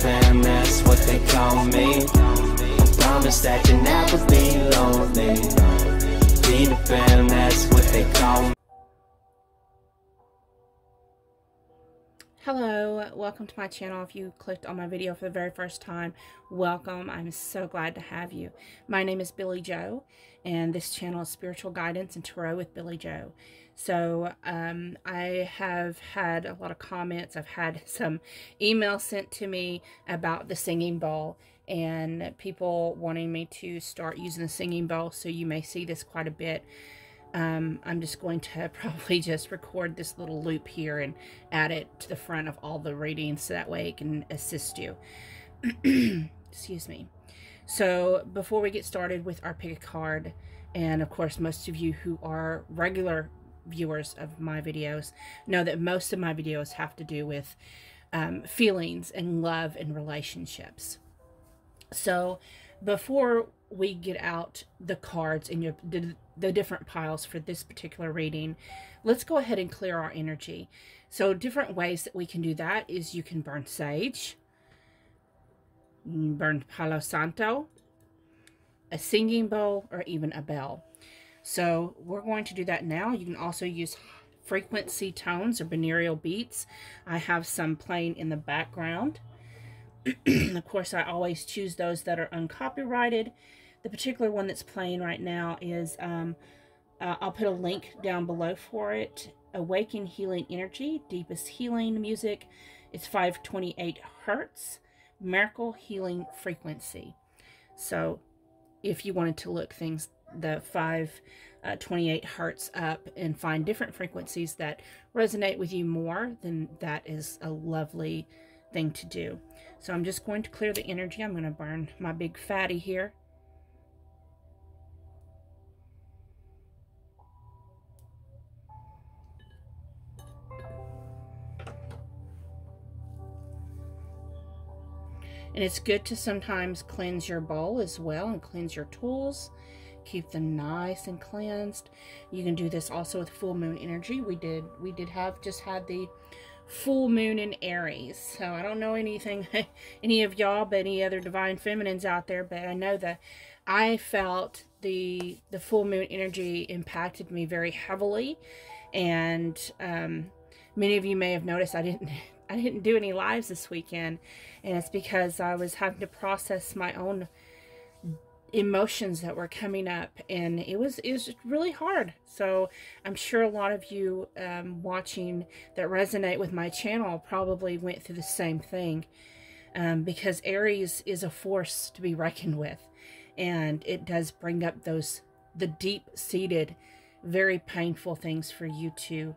fam, that's what they call me. I promise that you'll never be lonely. Be the fam, that's what they call me. Hello, welcome to my channel. If you clicked on my video for the very first time, welcome. I'm so glad to have you. My name is Billy Joe, and this channel is Spiritual Guidance and Tarot with Billy Joe. So I have had a lot of comments. I've had some emails sent to me about the singing bowl and people wanting me to start using the singing bowl. So you may see this quite a bit. I'm just going to probably just record this little loop here and add it to the front of all the readings so that way it can assist you. Excuse me. So before we get started with our pick a card, and of course most of you who are regular viewers of my videos know that most of my videos have to do with feelings and love and relationships. So before we get out the cards in the different piles for this particular reading, let's go ahead and clear our energy. So different ways that we can do that is you can burn sage, burn Palo Santo, a singing bowl, or even a bell. So we're going to do that now. You can also use frequency tones or binaural beats. I have some playing in the background. Of course, I always choose those that are uncopyrighted. The particular one that's playing right now is, I'll put a link down below for it. Awaken Healing Energy, Deepest Healing Music. It's 528 Hertz, Miracle Healing Frequency. So if you wanted to look the 528 Hertz up and find different frequencies that resonate with you more, then that is a lovely thing to do. So I'm just going to clear the energy. I'm going to burn my big fatty here. And it's good to sometimes cleanse your bowl as well and cleanse your tools. Keep them nice and cleansed. You can do this also with full moon energy. We just had the full moon in Aries. So I don't know any of y'all, but any other divine feminines out there, but I know that I felt the full moon energy impacted me very heavily. And many of you may have noticed I didn't do any lives this weekend, and it's because I was having to process my own emotions that were coming up, and it was really hard. So I'm sure a lot of you watching that resonate with my channel probably went through the same thing, because Aries is a force to be reckoned with, and it does bring up the deep-seated, very painful things for you to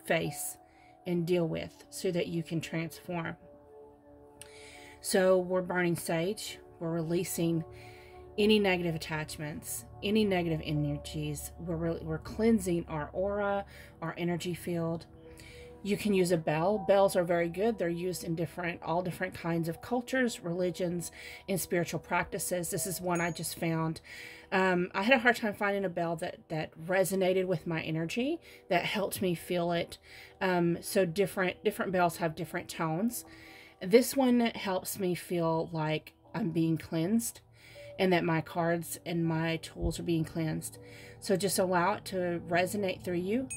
face and deal with so that you can transform. So we're burning sage. We're releasing any negative attachments, any negative energies. We're cleansing our aura, our energy field. You can use a bell. Bells are very good. They're used in all different kinds of cultures, religions, and spiritual practices. This is one I just found. I had a hard time finding a bell that resonated with my energy, that helped me feel it. So different bells have different tones. This one helps me feel like I'm being cleansed, and that my cards and my tools are being cleansed. So just allow it to resonate through you.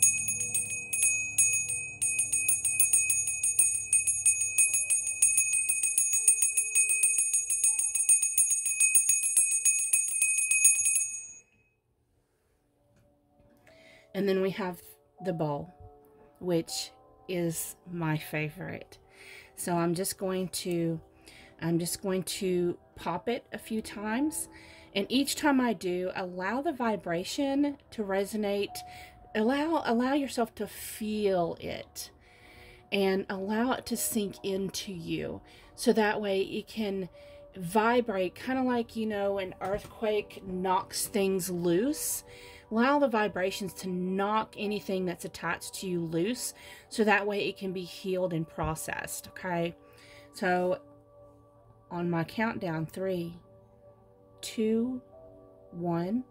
And then we have the bowl, which is my favorite. So I'm just going to pop it a few times, and each time I do, allow the vibration to resonate. Allow yourself to feel it, and allow it to sink into you, so that way it can vibrate, kind of like, you know, an earthquake knocks things loose. Allow the vibrations to knock anything that's attached to you loose, so that way it can be healed and processed. Okay, so on my countdown, 3, 2, 1.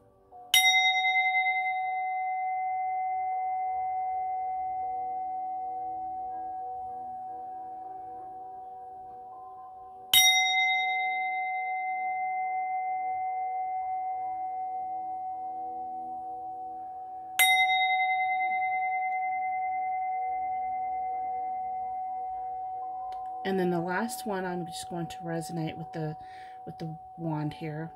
And then the last one, I'm just going to resonate with the wand here.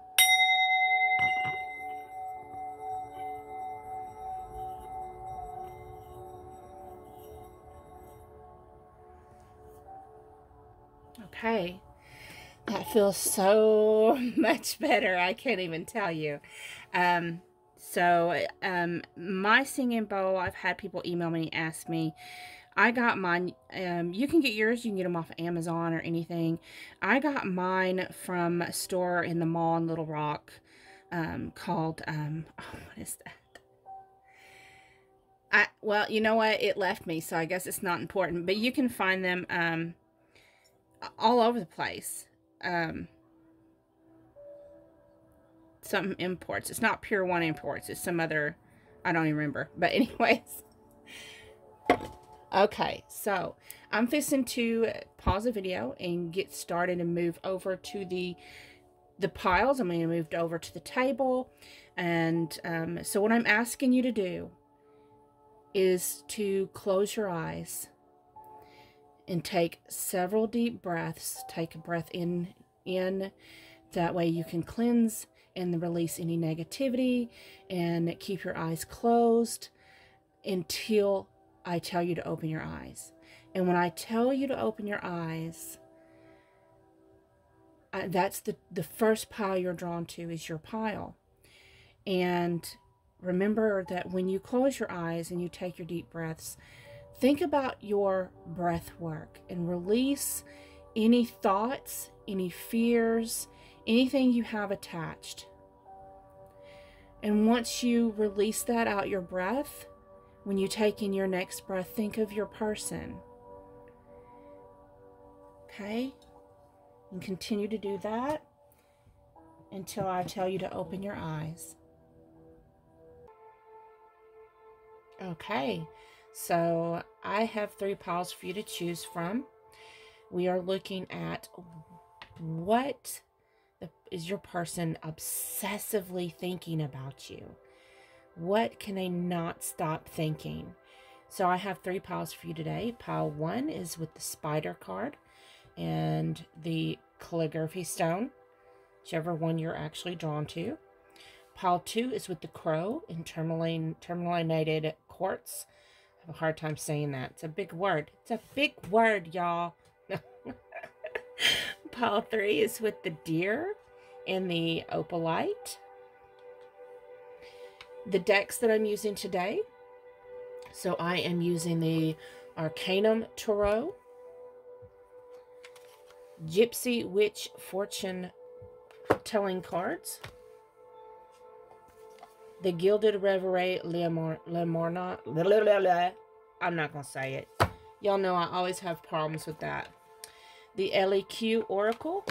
Okay, that feels so much better. I can't even tell you. My singing bowl, I've had people email me, ask me. I got mine, you can get yours, you can get them off of Amazon or anything. I got mine from a store in the mall in Little Rock, called, oh, what is that? Well, you know what? It left me, so I guess it's not important. But you can find them, all over the place. Some imports. It's not Pure One Imports. It's some other, I don't even remember. But anyways. Okay, so I'm fixing to pause the video and get started and move over to the piles. I'm going to move over to the table. And so what I'm asking you to do is to close your eyes and take several deep breaths. Take a breath in. That way you can cleanse and release any negativity, and keep your eyes closed until I tell you to open your eyes. And when I tell you to open your eyes, that's the first pile you're drawn to, is your pile. And remember that when you close your eyes and you take your deep breaths, think about your breath work and release any thoughts, any fears, anything you have attached. And once you release that out your breath, when you take in your next breath, think of your person. Okay? And continue to do that until I tell you to open your eyes. Okay, so I have 3 piles for you to choose from. We are looking at what is your person obsessively thinking about you. What can they not stop thinking? So I have 3 piles for you today. Pile 1 is with the spider card and the calligraphy stone, whichever one you're actually drawn to. Pile 2 is with the crow and tourmalinated quartz. I have a hard time saying that. It's a big word. It's a big word, y'all. Pile 3 is with the deer and the opalite. The decks that I'm using today, so I am using the Arcanum Tarot, Gypsy Witch Fortune Telling Cards, the Gilded Reverie Lemorna. I'm not going to say it. Y'all know I always have problems with that. The LEQ Oracle,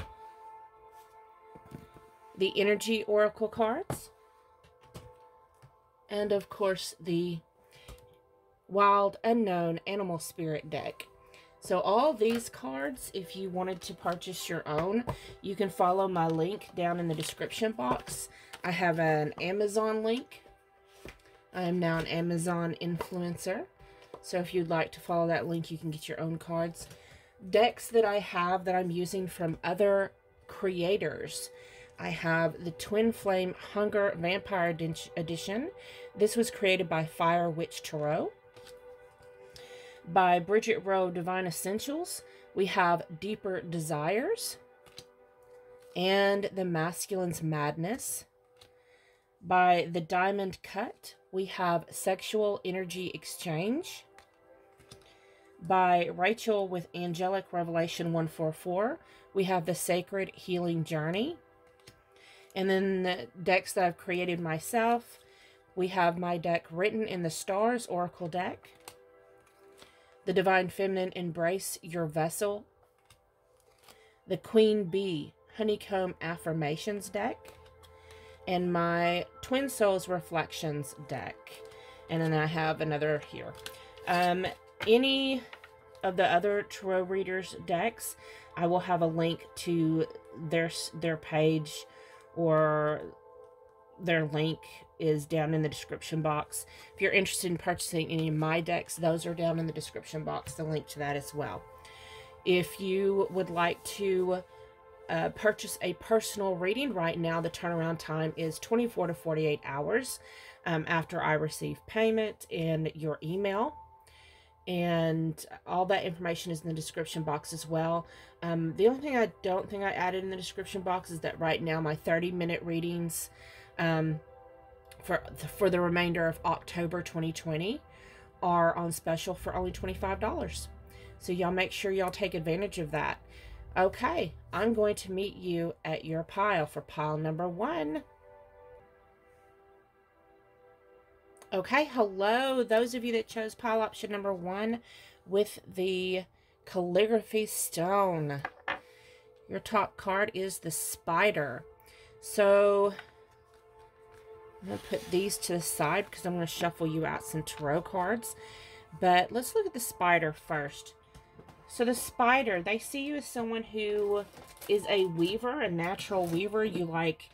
the Energy Oracle cards, and of course the Wild Unknown Animal Spirit deck. So all these cards, if you wanted to purchase your own, you can follow my link down in the description box. I have an Amazon link. I am now an Amazon influencer. So if you'd like to follow that link, you can get your own cards. Decks that I have that I'm using from other creators. I have the Twin Flame Hunger Vampire Edition. This was created by Fire Witch Tarot. By Bridget Rau Divine Essentials, we have Deeper Desires and the Masculine's Madness. By The Diamond Cut, we have Sexual Energy Exchange. By Rachel with Angelic Revelation 144, we have the Sacred Healing Journey. And then the decks that I've created myself, we have my deck Written in the Stars Oracle deck, the Divine Feminine Embrace Your Vessel, the Queen Bee Honeycomb Affirmations deck, and my Twin Souls Reflections deck. And then I have another here. Any of the other tarot readers' decks, I will have a link to their page, or their link is down in the description box. If you're interested in purchasing any of my decks, those are down in the description box, the link to that as well. If you would like to purchase a personal reading right now, the turnaround time is 24 to 48 hours after I receive payment in your email. And all that information is in the description box as well. The only thing I don't think I added in the description box is that right now my 30-minute readings for the remainder of October 2020 are on special for only $25. So y'all make sure y'all take advantage of that. Okay, I'm going to meet you at your pile for pile number 1. Okay, hello, those of you that chose pile option number 1 with the calligraphy stone. Your top card is the spider. So I'm going to put these to the side because I'm going to shuffle you out some tarot cards. But let's look at the spider first. So the spider, they see you as someone who is a weaver, a natural weaver. You like,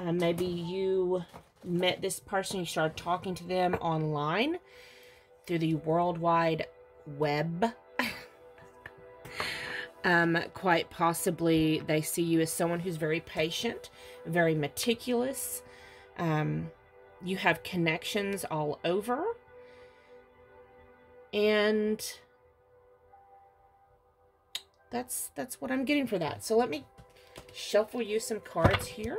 maybe you met this person, you started talking to them online through the World Wide Web. Quite possibly they see you as someone who's very patient, very meticulous. You have connections all over. And that's what I'm getting for that. So let me shuffle you some cards here.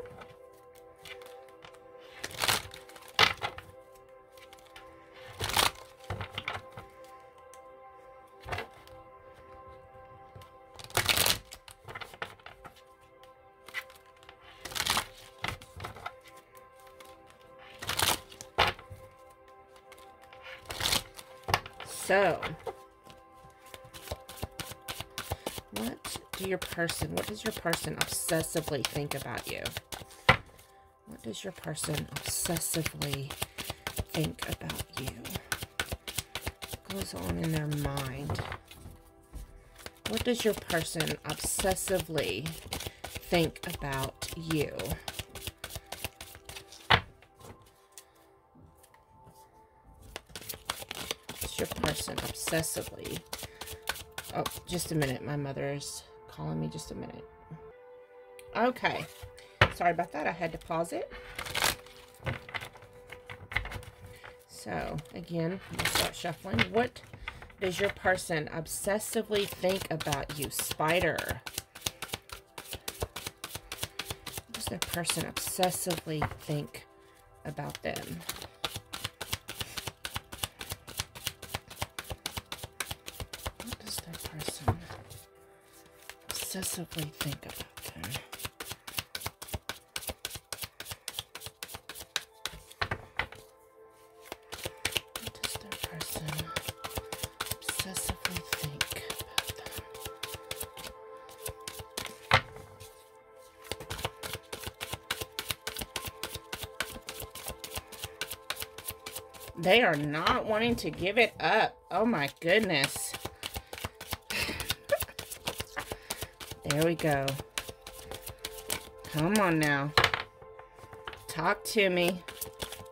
So, what does your person obsessively think about you? What does your person obsessively think about you? What goes on in their mind? What does your person obsessively think about you? Your person obsessively. Oh, just a minute. My mother is calling me. Just a minute. Okay. Sorry about that. I had to pause it. So, again, let's start shuffling. What does your person obsessively think about you, spider? What does their person obsessively think about them? Obsessively think about them. What does their person obsessively think about them? They are not wanting to give it up. Oh my goodness. There we go. Come on now. Talk to me.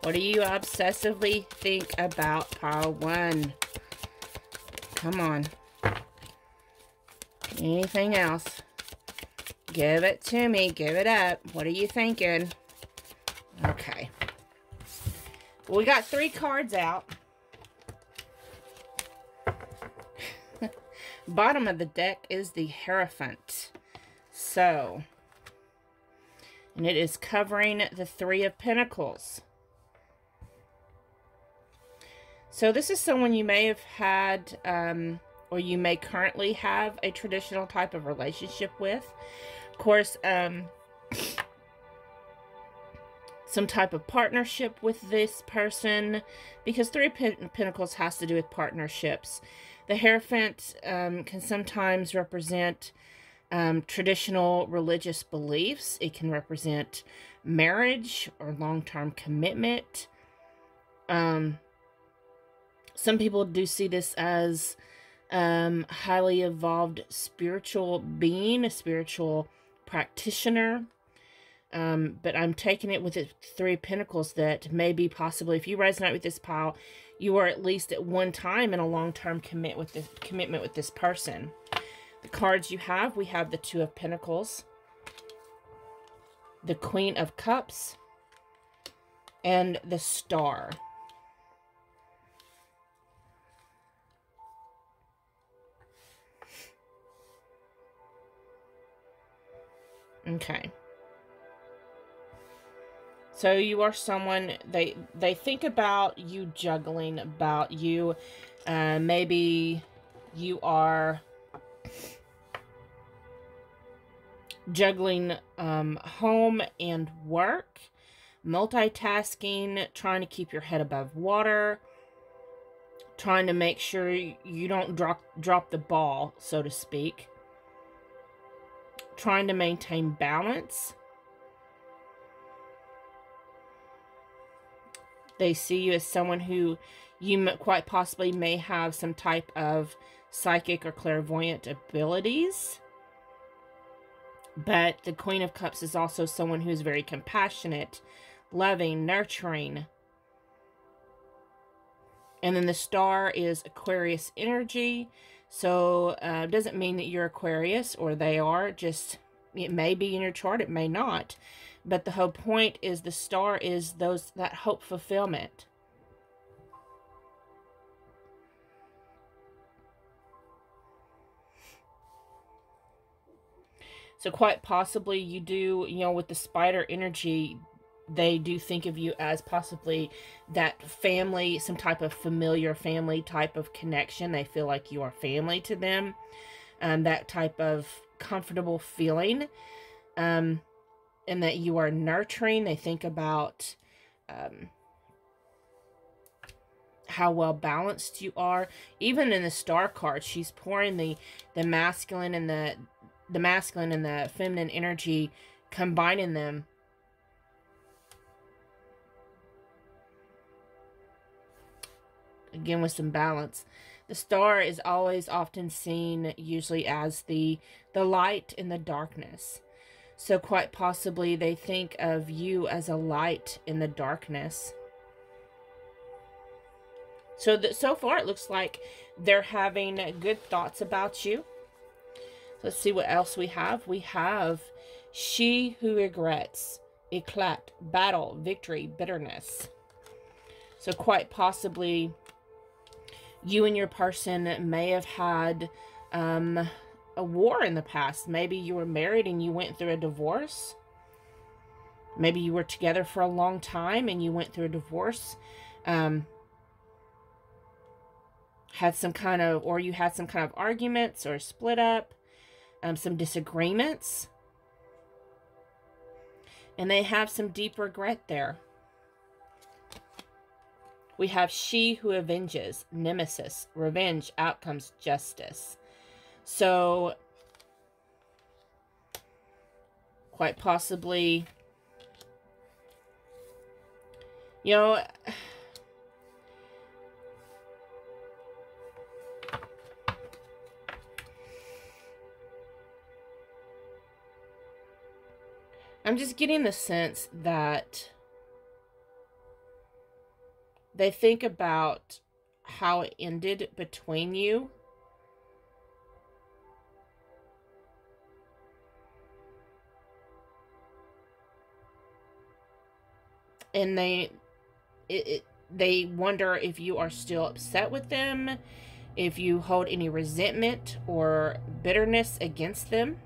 What do you obsessively think about pile 1? Come on. Anything else? Give it to me. Give it up. What are you thinking? Okay. Well, we got 3 cards out. Bottom of the deck is the Hierophant. So, and it is covering the 3 of Pentacles. So this is someone you may have had, or you may currently have a traditional type of relationship with. Of course, some type of partnership with this person, because 3 of Pentacles has to do with partnerships. The Hierophant can sometimes represent traditional religious beliefs. It can represent marriage or long-term commitment. Some people do see this as highly evolved spiritual being, a spiritual practitioner. But I'm taking it with the 3 of Pentacles that maybe possibly, if you resonate with this pile, you are at least at one time in a long-term commitment with this person. The cards you have, we have the Two of Pentacles, the Queen of Cups, and the Star. Okay. So you are someone, they think about you juggling, about you, maybe you are juggling home and work, multitasking, trying to keep your head above water, trying to make sure you don't drop the ball, so to speak, trying to maintain balance. They see you as someone who you quite possibly may have some type of psychic or clairvoyant abilities. But the Queen of Cups is also someone who is very compassionate, loving, nurturing. And then the Star is Aquarius energy. So it doesn't mean that you're Aquarius or they are. Just, it may be in your chart, it may not. But the whole point is the Star is that hope fulfillment. So quite possibly you do, you know, with the spider energy, they do think of you as possibly that family, some type of familiar family type of connection. They feel like you are family to them. That type of comfortable feeling. And that you are nurturing. They think about how well balanced you are. Even in the Star card, she's pouring the masculine and the masculine and the feminine energy, combining them. Again, with some balance. The Star is always often seen usually as the light in the darkness. So quite possibly they think of you as a light in the darkness. So so far it looks like they're having good thoughts about you. Let's see what else we have. We have she who regrets, eclat, battle, victory, bitterness. So quite possibly you and your person may have had a war in the past. Maybe you were married and you went through a divorce. Maybe you were together for a long time and you went through a divorce. Had some kind of, or you had some kind of arguments or split up, some disagreements. And they have some deep regret there. We have she who avenges, nemesis, revenge, outcomes, justice. So, quite possibly, you know, I'm just getting the sense that they think about how it ended between you. And they wonder if you are still upset with them, if you hold any resentment or bitterness against them.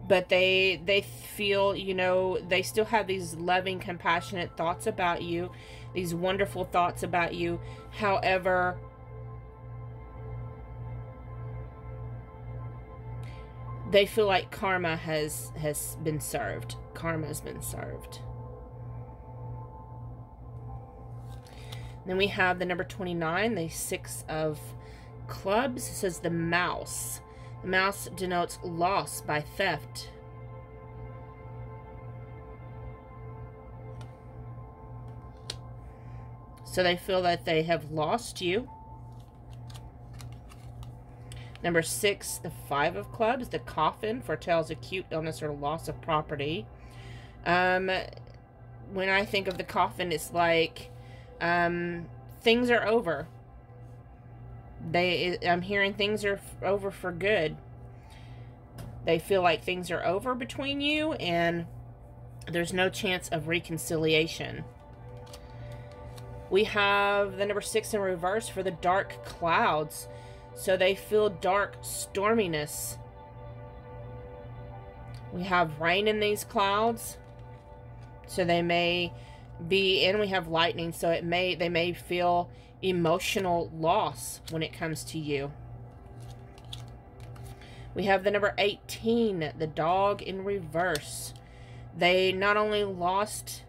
But they feel, you know, they still have these loving, compassionate thoughts about you, these wonderful thoughts about you. However, they feel like karma has been served. Karma has been served. Then we have the number 29, the 6 of clubs. It says the mouse. The mouse denotes loss by theft. So they feel that they have lost you. Number 6, the 5 of clubs. The coffin foretells acute illness or loss of property. When I think of the coffin, it's like things are over. I'm hearing things are over for good. They feel like things are over between you and there's no chance of reconciliation. We have the number 6 in reverse for the dark clouds. So they feel dark storminess. We have rain in these clouds. So they may be, and we have lightning. So they may feel emotional loss when it comes to you. We have the number 18, the dog in reverse. They not only lost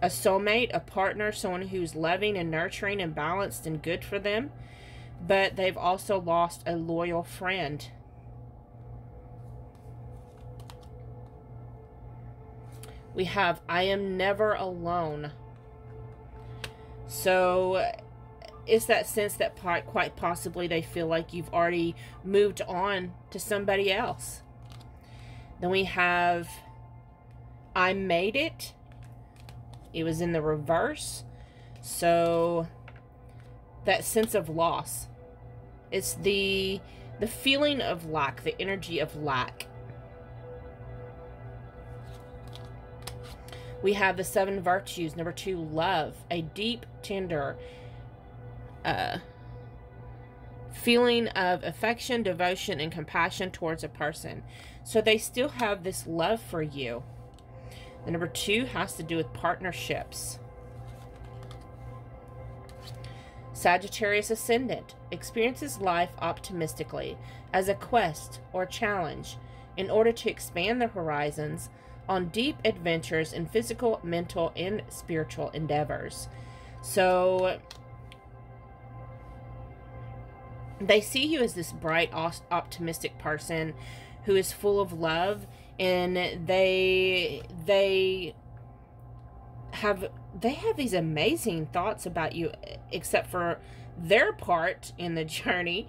a soulmate, a partner, someone who's loving and nurturing and balanced and good for them, but they've also lost a loyal friend. We have, I am never alone. So it's that sense that quite possibly they feel like you've already moved on to somebody else. Then we have, I made it. It was in the reverse. So that sense of loss. It's the feeling of lack, the energy of lack. We have the 7 virtues. Number 2, love. A deep, tender feeling of affection, devotion, and compassion towards a person. So they still have this love for you. The number 2 has to do with partnerships. Sagittarius ascendant experiences life optimistically as a quest or challenge in order to expand their horizons on deep adventures in physical, mental, and spiritual endeavors. So they see you as this bright, optimistic person who is full of love, and they have these amazing thoughts about you, except for their part in the journey.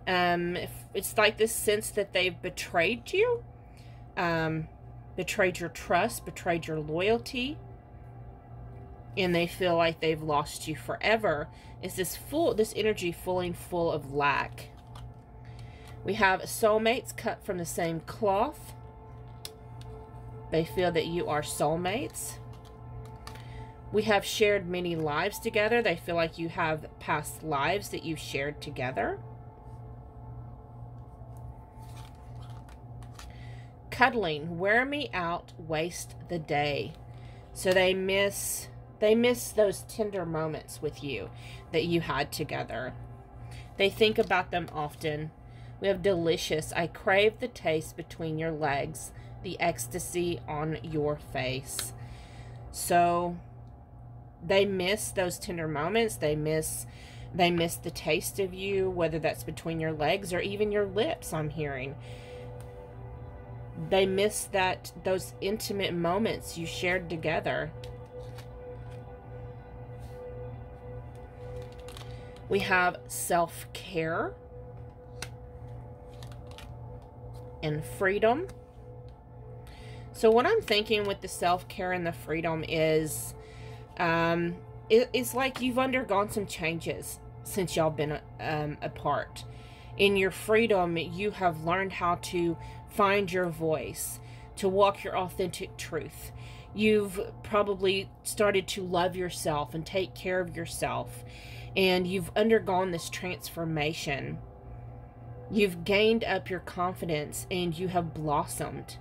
It's like this sense that they've betrayed you, betrayed your trust, betrayed your loyalty, and they feel like they've lost you forever. It's this energy full of lack. We have soulmates cut from the same cloth. They feel that you are soulmates. We have shared many lives together. They feel like you have past lives that you've shared together. Cuddling, wear me out, waste the day. So they miss those tender moments with you that you had together. They think about them often. We have delicious, I crave the taste between your legs, the ecstasy on your face. So they miss those tender moments. They miss the taste of you, whether that's between your legs or even your lips, I'm hearing. They miss those intimate moments you shared together. We have self-care and freedom. So what I'm thinking with the self-care and the freedom is, it's like you've undergone some changes since y'all been apart. In your freedom, you have learned how to find your voice, to walk your authentic truth. You've probably started to love yourself and take care of yourself, and you've undergone this transformation. You've gained up your confidence and you have blossomed.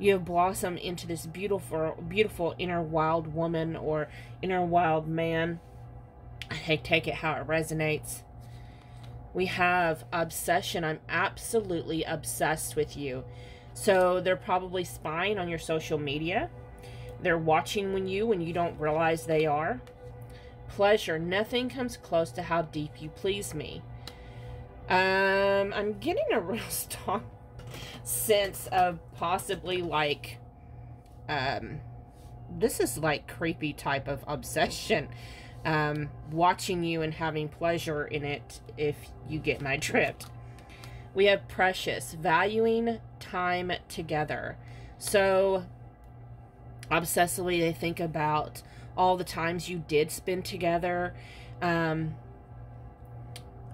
You have blossomed into this beautiful, beautiful inner wild woman or inner wild man. I take it how it resonates. We have obsession. I'm absolutely obsessed with you. So they're probably spying on your social media. They're watching when you don't realize they are. Pleasure. Nothing comes close to how deep you please me. I'm getting a real strong sense of possibly like, this is like creepy type of obsession. Watching you and having pleasure in it, if you get my drift. We have precious, valuing time together. So obsessively they think about all the times you did spend together.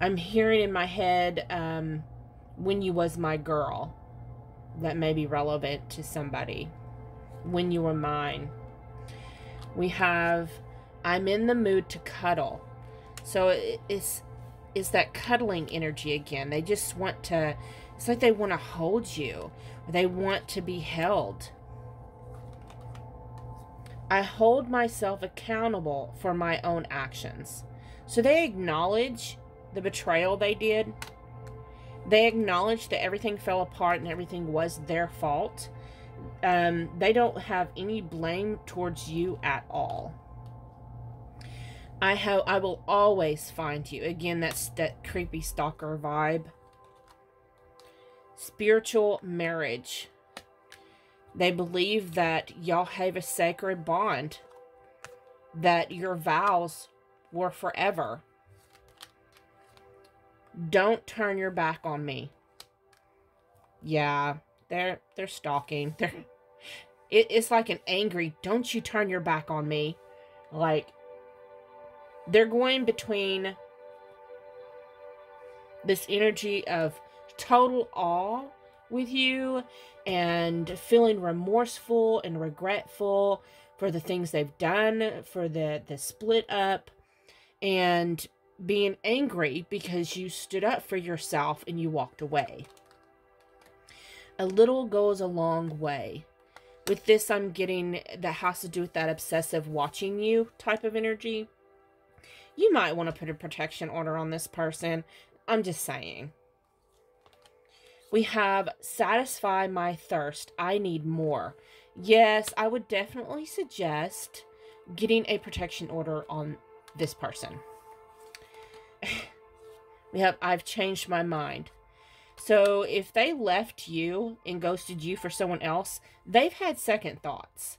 I'm hearing in my head, when you was my girl. That may be relevant to somebody. When you were mine. We have, I'm in the mood to cuddle. So it's that cuddling energy again. They just want to, it's like they want to hold you. They want to be held. I hold myself accountable for my own actions. So they acknowledge the betrayal they did. They acknowledge that everything fell apart and everything was their fault. They don't have any blame towards you at all. I will always find you. Again, that's that creepy stalker vibe. Spiritual marriage. They believe that y'all have a sacred bond. That your vows were forever. Don't turn your back on me. Yeah, they're stalking. It's like an angry, don't you turn your back on me. Like, they're going between this energy of total awe with you and feeling remorseful and regretful for the things they've done, for the split up, and being angry because you stood up for yourself and you walked away. A little goes a long way. With this, I'm getting that has to do with that obsessive watching you type of energy. You might want to put a protection order on this person. I'm just saying. We have satisfy my thirst. I need more. Yes, I would definitely suggest getting a protection order on this person. We have I've changed my mind. So if they left you and ghosted you for someone else, they've had second thoughts.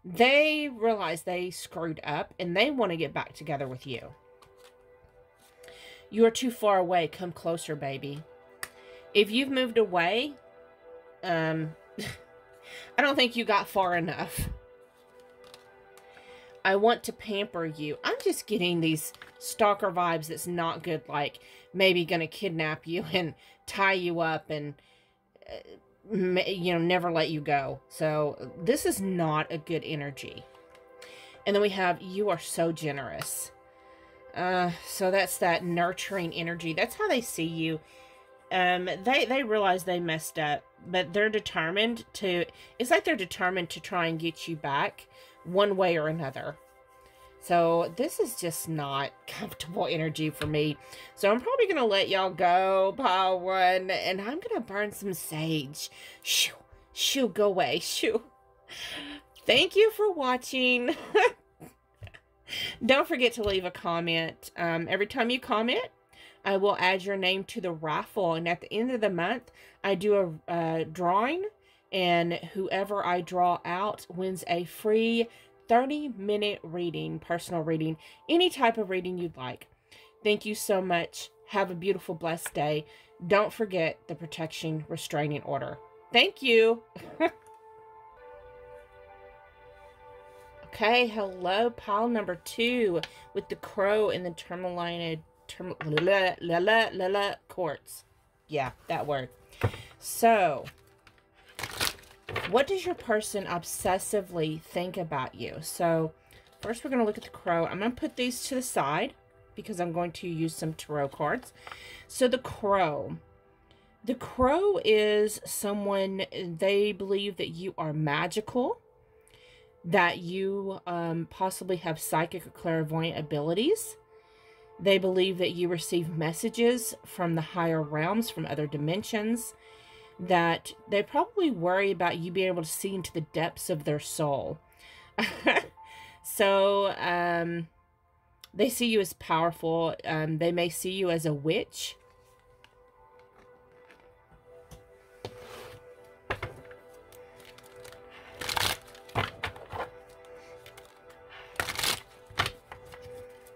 They realize they screwed up and they want to get back together with you. You are too far away. Come closer, baby. If you've moved away, I don't think you got far enough. I want to pamper you. I'm just getting these stalker vibes that's not good, like maybe going to kidnap you and tie you up and, you know, never let you go. So this is not a good energy. And then we have, you are so generous. So that's that nurturing energy. That's how they see you. They realize they messed up, but they're determined to, it's like they're determined to try and get you back one way or another. So this is just not comfortable energy for me. So I'm probably going to let y'all go, pile one, and I'm going to burn some sage. Shoo, shoo, go away, shoo. Thank you for watching. Don't forget to leave a comment. Every time you comment, I will add your name to the raffle. And at the end of the month, I do a drawing. And whoever I draw out wins a free 30-minute reading, personal reading, any type of reading you'd like. Thank you so much. Have a beautiful, blessed day. Don't forget the protection restraining order. Thank you. Okay, hello, pile number 2 with the crow and the tourmaline quartz. Yeah, that word. So, what does your person obsessively think about you? So, first we're going to look at the crow. I'm going to put these to the side because I'm going to use some tarot cards. So, the crow. The crow is someone, they believe that you are magical, that you possibly have psychic or clairvoyant abilities. They believe that you receive messages from the higher realms, from other dimensions, that they probably worry about you being able to see into the depths of their soul. So, they see you as powerful. They may see you as a witch.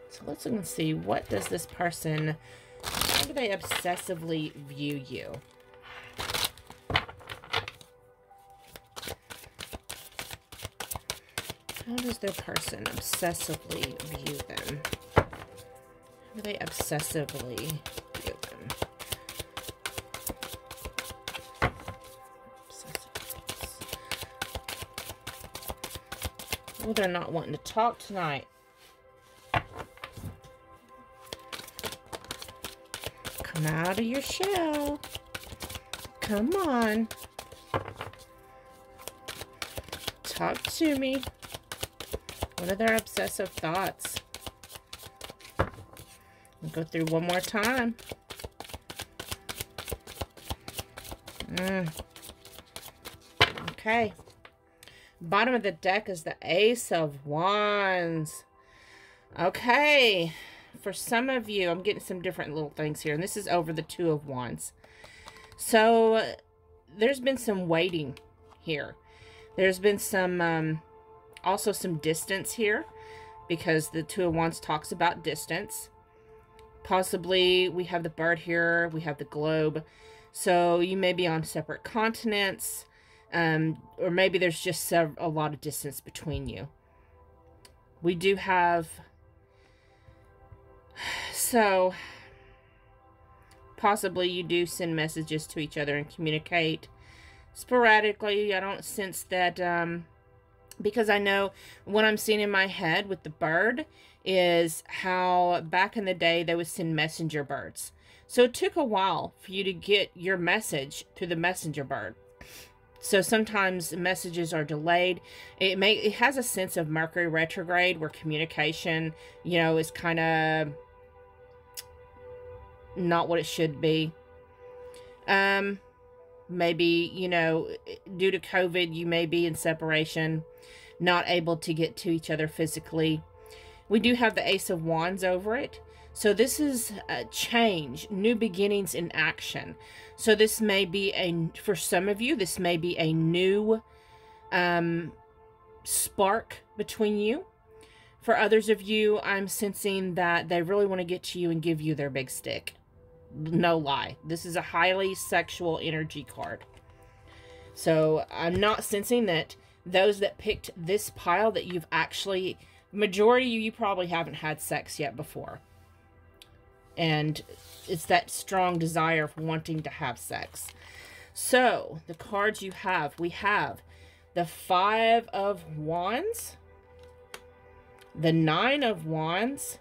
So let's look and see, what does this person, how do they obsessively view you? How does their person obsessively view them? How do they obsessively Oh, they're not wanting to talk tonight. Come out of your shell. Come on. Talk to me. What are their obsessive thoughts? I'll go through one more time. Okay. Bottom of the deck is the Ace of Wands. Okay. For some of you, I'm getting some different little things here. And this is over the Two of Wands. So, there's been some waiting here. There's been some, also some distance here. Because the Two of Wands talks about distance. Possibly, we have the bird here. We have the globe. So, you may be on separate continents. Or maybe there's just a lot of distance between you. We do have... So, possibly you do send messages to each other and communicate sporadically. I don't sense that, because I know what I'm seeing in my head with the bird is how back in the day they would send messenger birds. So it took a while for you to get your message through the messenger bird. So sometimes messages are delayed. It has a sense of Mercury retrograde where communication, you know, is kind of not what it should be. Maybe, you know, due to COVID, you may be in separation, not able to get to each other physically. We do have the Ace of Wands over it. So this is a change, new beginnings in action. So this may be for some of you, this may be a new spark between you. For others of you, I'm sensing that they really want to get to you and give you their big stick. No lie. This is a highly sexual energy card. So I'm not sensing that those that picked this pile that you've actually, majority of you probably haven't had sex yet before. And it's that strong desire for wanting to have sex. So, the cards you have, we have the Five of Wands, the Nine of Wands,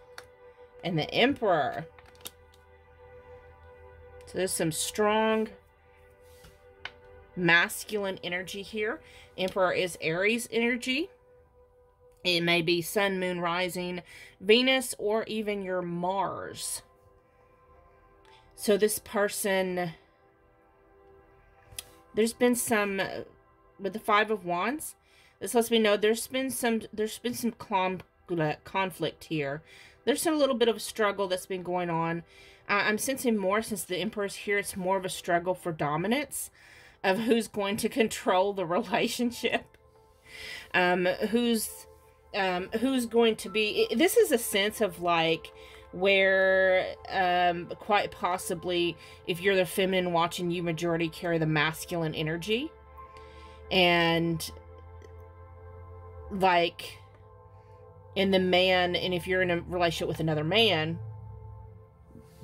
and the Emperor. So, there's some strong masculine energy here. Emperor is Aries energy. It may be Sun, Moon, Rising, Venus, or even your Mars. So this person, there's been some, with the Five of Wands, this lets me know there's been some conflict here. There's a little bit of a struggle that's been going on. I'm sensing more, since the Emperor's here, it's more of a struggle for dominance of who's going to control the relationship. Who's going to be, this is a sense of like, where quite possibly if you're the feminine watching, you majority carry the masculine energy, and like in the man, and if you're in a relationship with another man,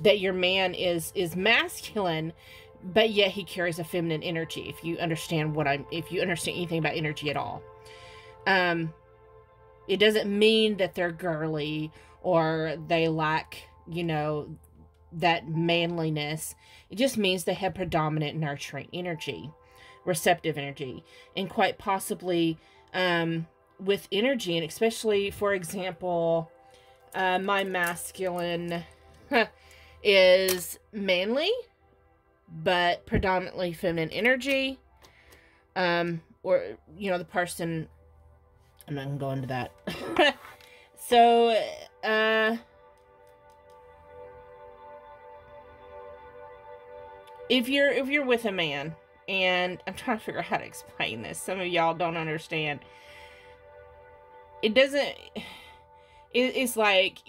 that your man is masculine, but yet he carries a feminine energy. If you understand if you understand anything about energy at all, it doesn't mean that they're girly or they lack, you know, that manliness. It just means they have predominant nurturing energy, receptive energy, and quite possibly with energy, and especially, for example, my masculine is manly, but predominantly feminine energy, or, you know, the person, I'm not going to go into that. So, if you're with a man, and I'm trying to figure out how to explain this. Some of y'all don't understand. It's like,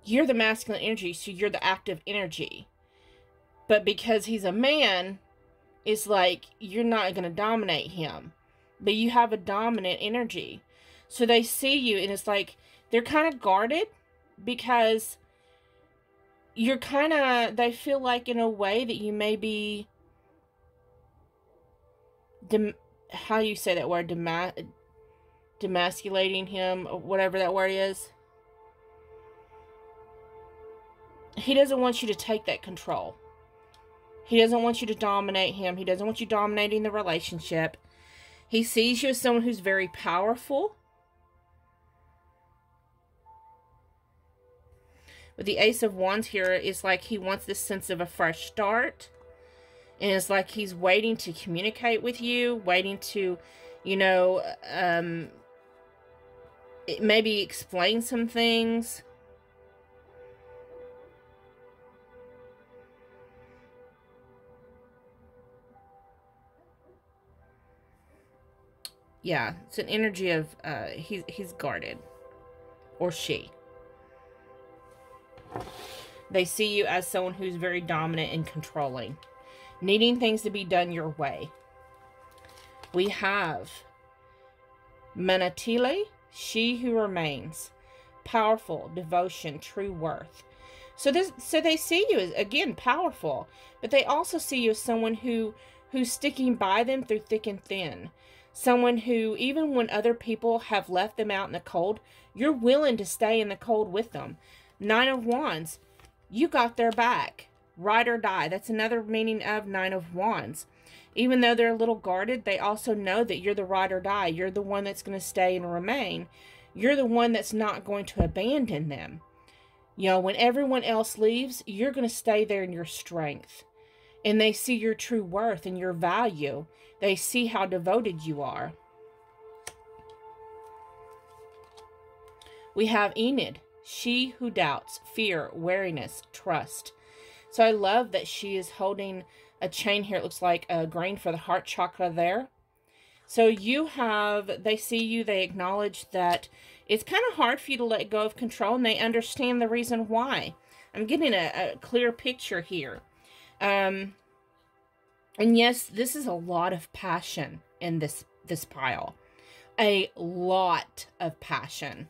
you're the masculine energy, so you're the active energy. But because he's a man, it's like, you're not going to dominate him. But you have a dominant energy. So they see you, and it's like, they're kind of guarded, because you're kind of, they feel like in a way that you may be, how you say that word, demasculating him, or whatever that word is. He doesn't want you to take that control. He doesn't want you to dominate him. He doesn't want you dominating the relationship. He sees you as someone who's very powerful. With the Ace of Wands here, it's like he wants this sense of a fresh start. And it's like he's waiting to communicate with you, waiting to, you know, maybe explain some things. Yeah, it's an energy of he's guarded, or she. They see you as someone who's very dominant and controlling, needing things to be done your way. We have Manatile, she who remains, powerful, devotion, true worth. So they see you as, again, powerful, but they also see you as someone who's sticking by them through thick and thin. Someone who, even when other people have left them out in the cold, you're willing to stay in the cold with them. Nine of Wands, you got their back. Ride or die. That's another meaning of Nine of Wands. Even though they're a little guarded, they also know that you're the ride or die. You're the one that's going to stay and remain. You're the one that's not going to abandon them. You know, when everyone else leaves, you're going to stay there in your strength. And they see your true worth and your value. They see how devoted you are. We have Enid, she who doubts, fear, wariness, trust. So I love that she is holding a chain here. It looks like a grain for the heart chakra there. So you have, they see you, they acknowledge that it's kind of hard for you to let go of control, and they understand the reason why. I'm getting a clear picture here. And yes, this is a lot of passion in this pile. A lot of passion.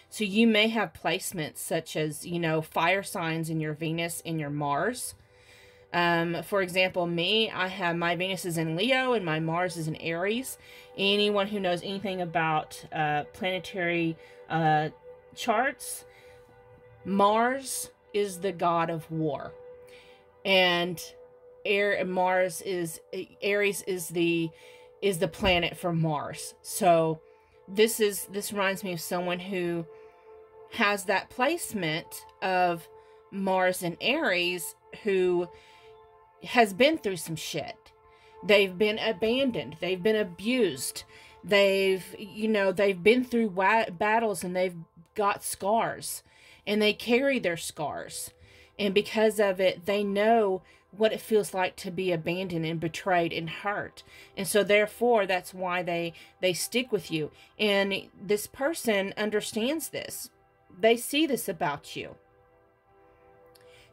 So you may have placements such as, you know, fire signs in your Venus and your Mars. For example, me, I have my Venus is in Leo and my Mars is in Aries. Anyone who knows anything about planetary charts, Mars is the god of war. And Aries is the planet for Mars. So this reminds me of someone who has that placement of Mars and Aries, who has been through some shit. They've been abandoned. They've been abused. They've been through battles, and they've got scars, and they carry their scars. And because of it, they know what it feels like to be abandoned and betrayed and hurt. And so therefore, that's why they stick with you. And this person understands this. They see this about you.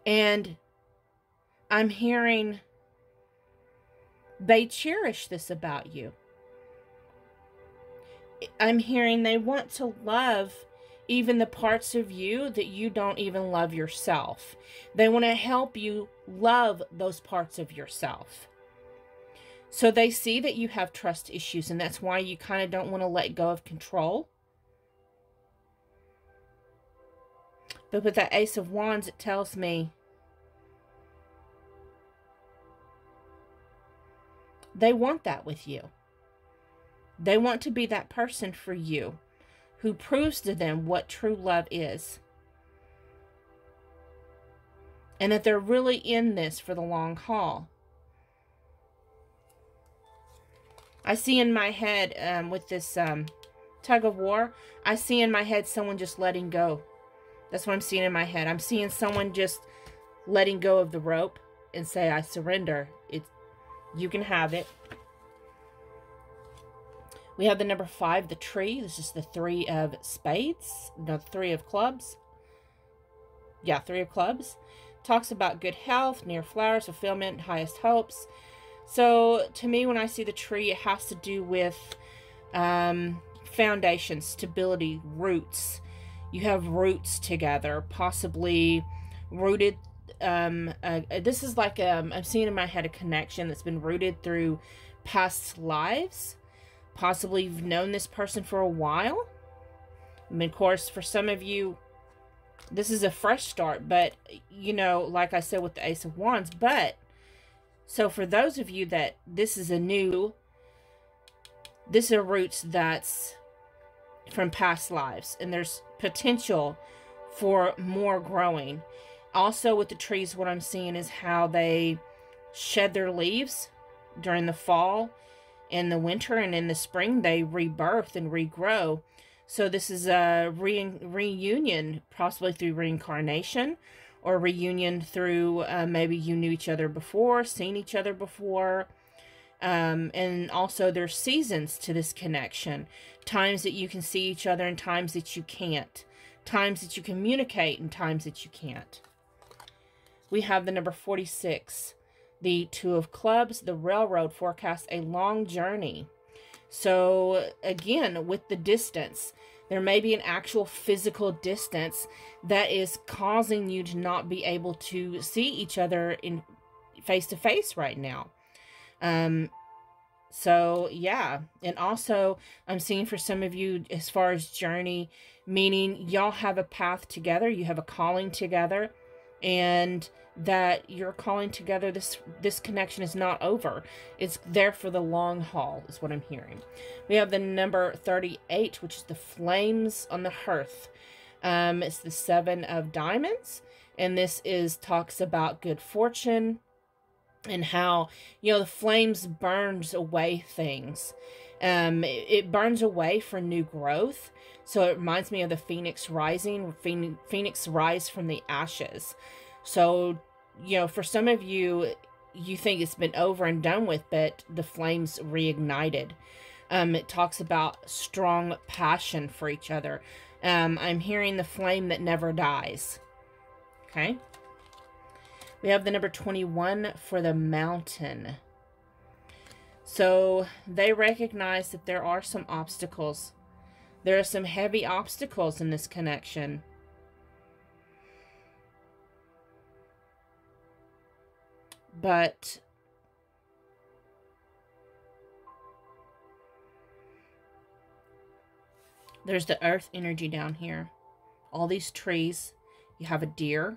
And I'm hearing they cherish this about you. I'm hearing they want to love even the parts of you that you don't even love yourself. They want to help you love those parts of yourself. So they see that you have trust issues, and that's why you kind of don't want to let go of control. But with that Ace of Wands, it tells me they want that with you. They want to be that person for you who proves to them what true love is. And that they're really in this for the long haul. I see in my head, with this tug of war, I see in my head someone just letting go. That's what I'm seeing in my head. I'm seeing someone just letting go of the rope and say, I surrender. You can have it. We have the number 5, the tree. This is the 3 of spades. No, 3 of clubs. Yeah, 3 of clubs. Talks about good health, near flowers, fulfillment, highest hopes. So, to me, when I see the tree, it has to do with foundation, stability, roots. You have roots together, possibly rooted. This is like, I'm seeing in my head a connection that's been rooted through past lives. Possibly you've known this person for a while. I mean, of course, for some of you, this is a fresh start, but, you know, like I said with the Ace of Wands, but, so for those of you that this is a roots that's from past lives, and there's potential for more growing. Also with the trees, what I'm seeing is how they shed their leaves during the fall and the winter, and in the spring they rebirth and regrow. So this is a reunion, possibly through reincarnation, or reunion through maybe you knew each other before, seen each other before. And also there's seasons to this connection. Times that you can see each other and times that you can't. Times that you communicate and times that you can't. We have the number 46. The Two of Clubs, the Railroad, forecasts a long journey. So again, with the distance, there may be an actual physical distance that is causing you to not be able to see each other in face to face right now. So yeah, and also I'm seeing for some of you as far as journey, meaning y'all have a path together, you have a calling together, and that you're calling together, this connection is not over. It's there for the long haul, is what I'm hearing. We have the number 38, which is the flames on the hearth. It's the 7 of diamonds, and this talks about good fortune, and how, you know, the flames burns away things. It burns away for new growth. So it reminds me of the phoenix rising, phoenix rise from the ashes. So, you know, for some of you, you think it's been over and done with, but the flames reignited. It talks about strong passion for each other. I'm hearing the flame that never dies. Okay. We have the number 21 for the Mountain. So they recognize that there are some obstacles. There are some heavy obstacles in this connection. But there's the earth energy down here. All these trees. You have a deer.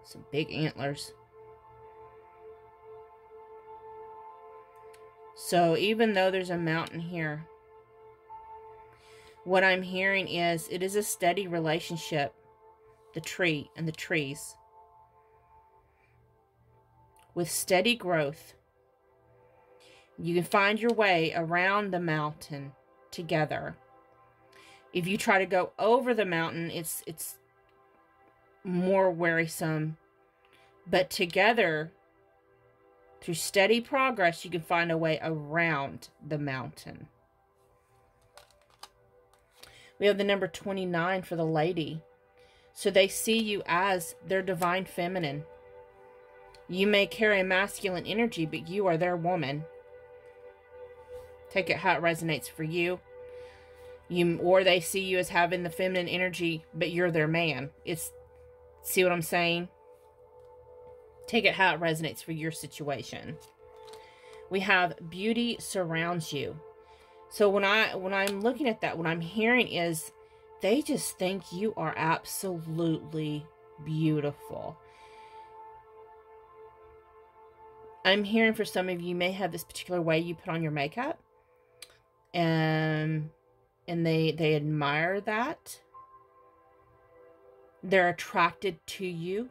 Some big antlers. So even though there's a mountain here, what I'm hearing is it is a steady relationship. The tree and the trees. With steady growth. You can find your way around the mountain together. If you try to go over the mountain, it's more wearisome. But together, through steady progress, you can find a way around the mountain. We have the number 29 for the lady. So they see you as their divine feminine. You may carry a masculine energy, but you are their woman. Take it how it resonates for you. Or they see you as having the feminine energy, but you're their man. See what I'm saying? Take it how it resonates for your situation. We have beauty surrounds you. So when I'm looking at that, what I'm hearing is they just think you are absolutely beautiful. I'm hearing for some of you may have this particular way you put on your makeup. And they admire that. They're attracted to you.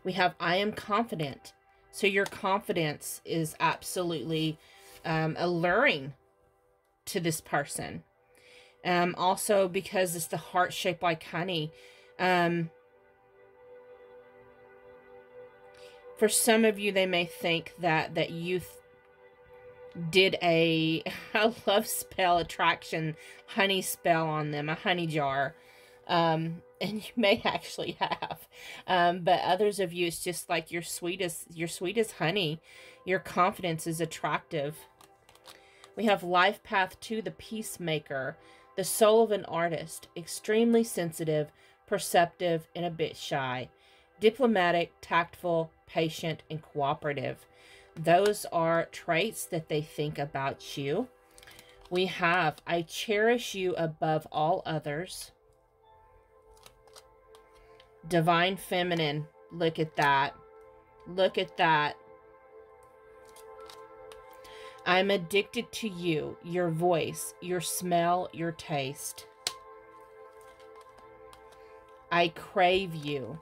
We have I am confident. So your confidence is absolutely alluring to this person. Also because it's the heart shaped like honey. For some of you, they may think that you did a love spell attraction honey spell on them, a honey jar. And you may actually have. But others of you, it's just like you're sweet as honey. Your confidence is attractive. We have life path 2, the peacemaker, the soul of an artist, extremely sensitive, perceptive, and a bit shy. diplomatic, tactful, patient, and cooperative. Those are traits that they think about you. We have, I cherish you above all others. Divine Feminine. Look at that. Look at that. I'm addicted to you, your voice, your smell, your taste. I crave you.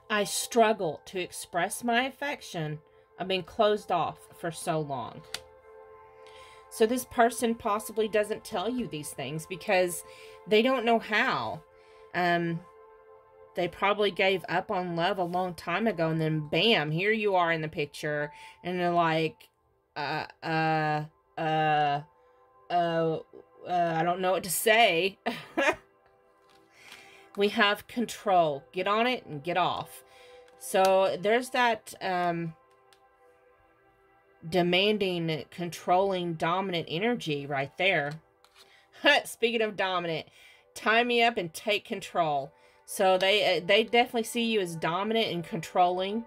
I struggle to express my affection. I've been closed off for so long. So this person possibly doesn't tell you these things because they don't know how. They probably gave up on love a long time ago, and then bam, here you are in the picture, and they're like, I don't know what to say. We have control. Get on it and get off. So there's that demanding, controlling, dominant energy right there. Speaking of dominant, tie me up and take control. So they definitely see you as dominant and controlling.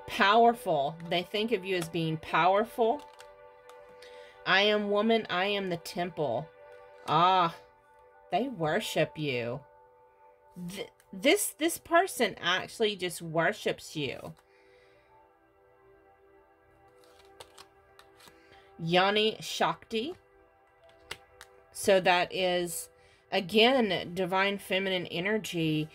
Powerful. They think of you as being powerful. I am woman. I am the temple. Ah, they worship you. This person actually just worships you. Yoni Shakti. So that is, again, divine feminine energy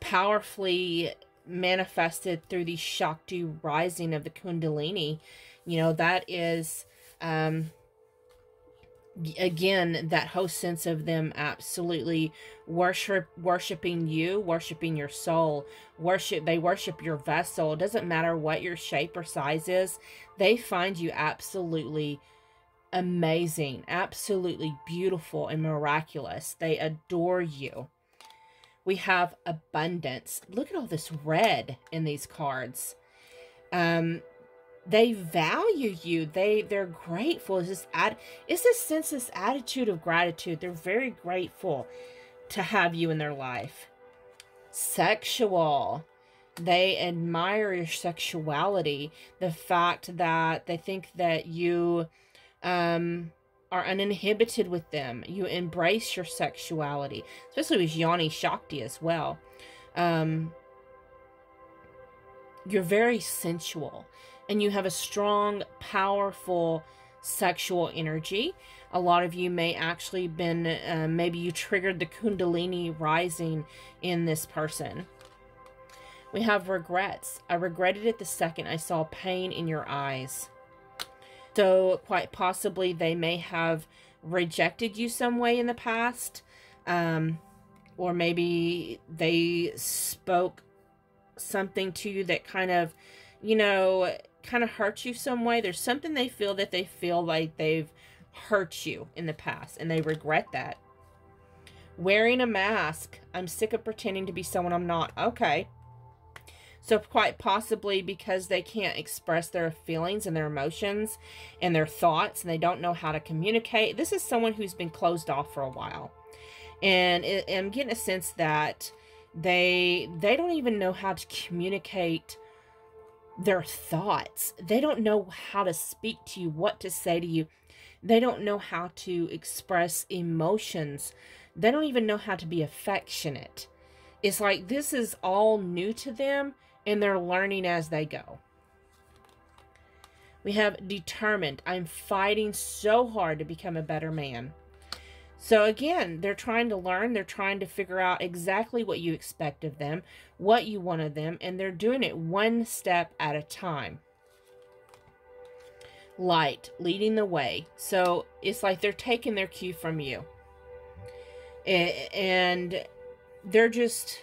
powerfully manifested through the Shakti rising of the Kundalini. You know, that is, again, that whole sense of them absolutely worshiping you, worshiping your soul. They worship your vessel. It doesn't matter what your shape or size is. They find you absolutely amazing, absolutely beautiful and miraculous. They adore you. We have abundance. Look at all this red in these cards. They value you. They're grateful. It's this sense, this attitude of gratitude. They're very grateful to have you in their life. Sexual. They admire your sexuality. The fact that they think that you are uninhibited with them. You embrace your sexuality, especially with Yoni Shakti as well. You're very sensual, and you have a strong, powerful sexual energy. A lot of you may actually been, maybe you triggered the Kundalini rising in this person. We have regrets. I regretted it the second I saw pain in your eyes. So quite possibly they may have rejected you some way in the past. Or maybe they spoke something to you that kind of, you know, kind of hurt you some way. There's something they feel like they've hurt you in the past, and they regret that. Wearing a mask. I'm sick of pretending to be someone I'm not. Okay. So quite possibly because they can't express their feelings and their emotions and their thoughts, and they don't know how to communicate. This is someone who's been closed off for a while. And I'm getting a sense that they don't even know how to communicate their thoughts. They don't know how to speak to you, what to say to you. They don't know how to express emotions. They don't even know how to be affectionate. It's like this is all new to them, and they're learning as they go. We have determined. I'm fighting so hard to become a better man. So again, they're trying to learn. They're trying to figure out exactly what you expect of them, what you want of them, and they're doing it one step at a time. Light, leading the way. So it's like they're taking their cue from you. And they're just...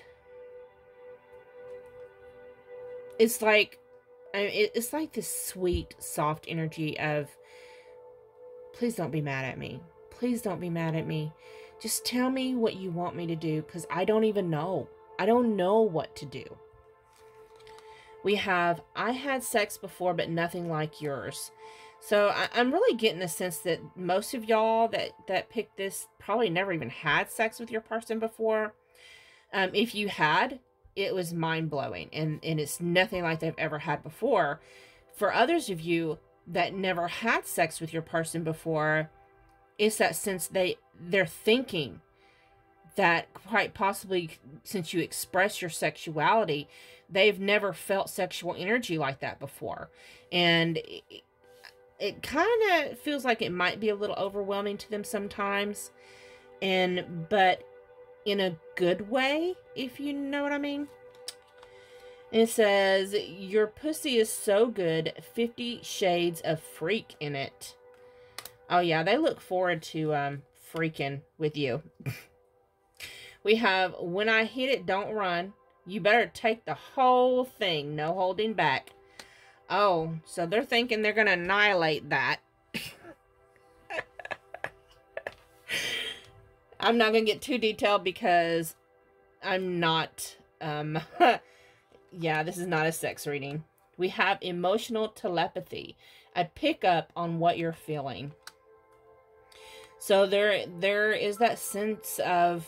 It's like this sweet, soft energy of, please don't be mad at me. Please don't be mad at me. Just tell me what you want me to do, because I don't even know. I don't know what to do. We have, I had sex before, but nothing like yours. So I'm really getting the sense that most of y'all that picked this probably never even had sex with your person before. If you had, it was mind-blowing, and it's nothing like they've ever had before. For others of you that never had sex with your person before, it's that sense they're thinking that quite possibly, since you express your sexuality, they've never felt sexual energy like that before. And it kind of feels like it might be a little overwhelming to them sometimes, but in a good way, if you know what I mean. And it says, your pussy is so good, 50 shades of freak in it. Oh yeah, they look forward to freaking with you. We have, when I hit it, don't run. You better take the whole thing, no holding back. Oh, so they're thinking they're going to annihilate that. I'm not going to get too detailed because I'm not, yeah, this is not a sex reading. We have emotional telepathy. I pick up on what you're feeling. So there is that sense of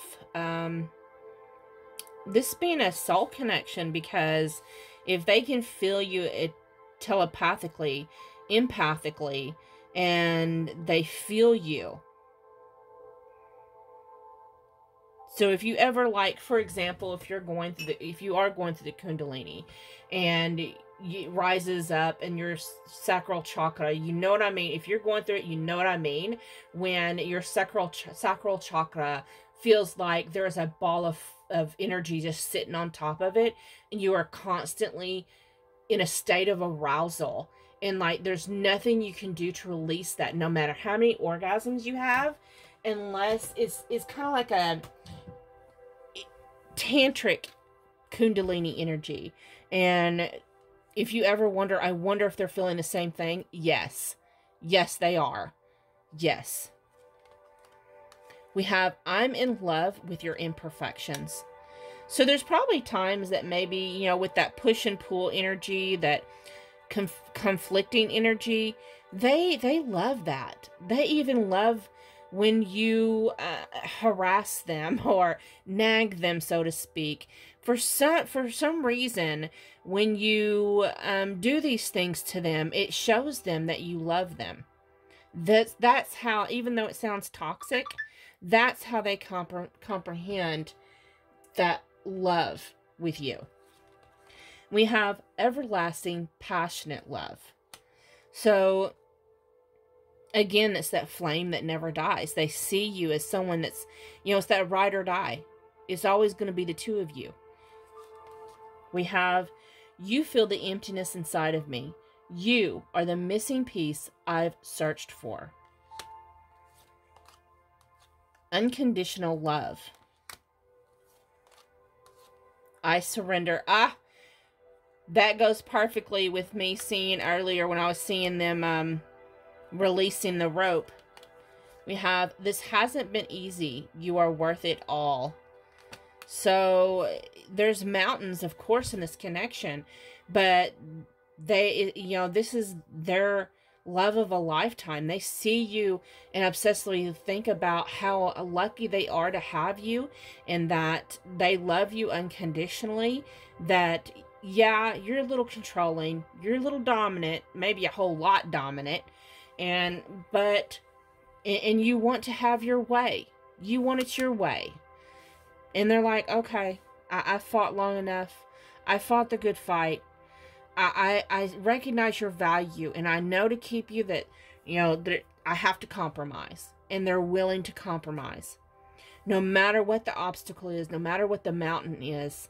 this being a soul connection, because if they can feel you telepathically, empathically, and they feel you. So if you ever, like, for example, if you are going through the Kundalini and it rises up in your sacral chakra, you know what I mean? If you're going through it, you know what I mean? When your sacral chakra feels like there's a ball of energy just sitting on top of it, and you are constantly in a state of arousal, and like there's nothing you can do to release that, no matter how many orgasms you have, unless it's kind of like a tantric Kundalini energy. And if you ever wonder, I wonder if they're feeling the same thing. Yes they are. Yes. We have, I'm in love with your imperfections. So there's probably times that maybe, you know, with that push and pull energy, that conflicting energy, they love that. They even love when you harass them or nag them, so to speak. For some reason, when you do these things to them, it shows them that you love them. That's how, even though it sounds toxic, that's how they comprehend that love with you. We have everlasting, passionate love. So again, it's that flame that never dies. They see you as someone that's, you know, it's that ride or die. It's always going to be the two of you. We have, you feel the emptiness inside of me. You are the missing piece I've searched for. Unconditional love. I surrender. That goes perfectly with me seeing earlier when I was seeing them releasing the rope. We have, this hasn't been easy. You are worth it all. So there's mountains, of course, in this connection, but they, you know, this is their love of a lifetime. They see you and obsessively think about how lucky they are to have you, and that they love you unconditionally. That, yeah, you're a little controlling, you're a little dominant, maybe a whole lot dominant, and you want to have your way. You want it your way. And they're like, okay, I fought long enough. I fought the good fight. I recognize your value, and I know to keep you that, you know, I have to compromise. And they're willing to compromise. No matter what the obstacle is, no matter what the mountain is,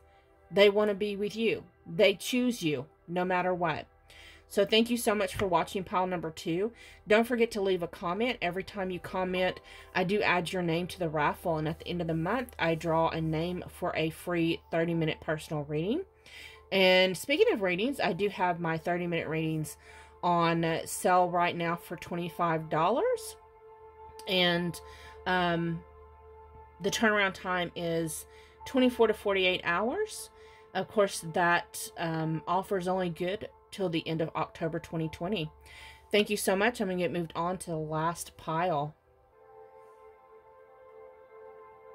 they want to be with you. They choose you no matter what. So thank you so much for watching pile number 2. Don't forget to leave a comment. Every time you comment, I do add your name to the raffle. And at the end of the month, I draw a name for a free 30-minute personal reading. And speaking of readings, I do have my 30-minute readings on sale right now for $25. And the turnaround time is 24 to 48 hours. Of course, that offer is only good till the end of October 2020. Thank you so much. I'm going to get moved on to the last pile.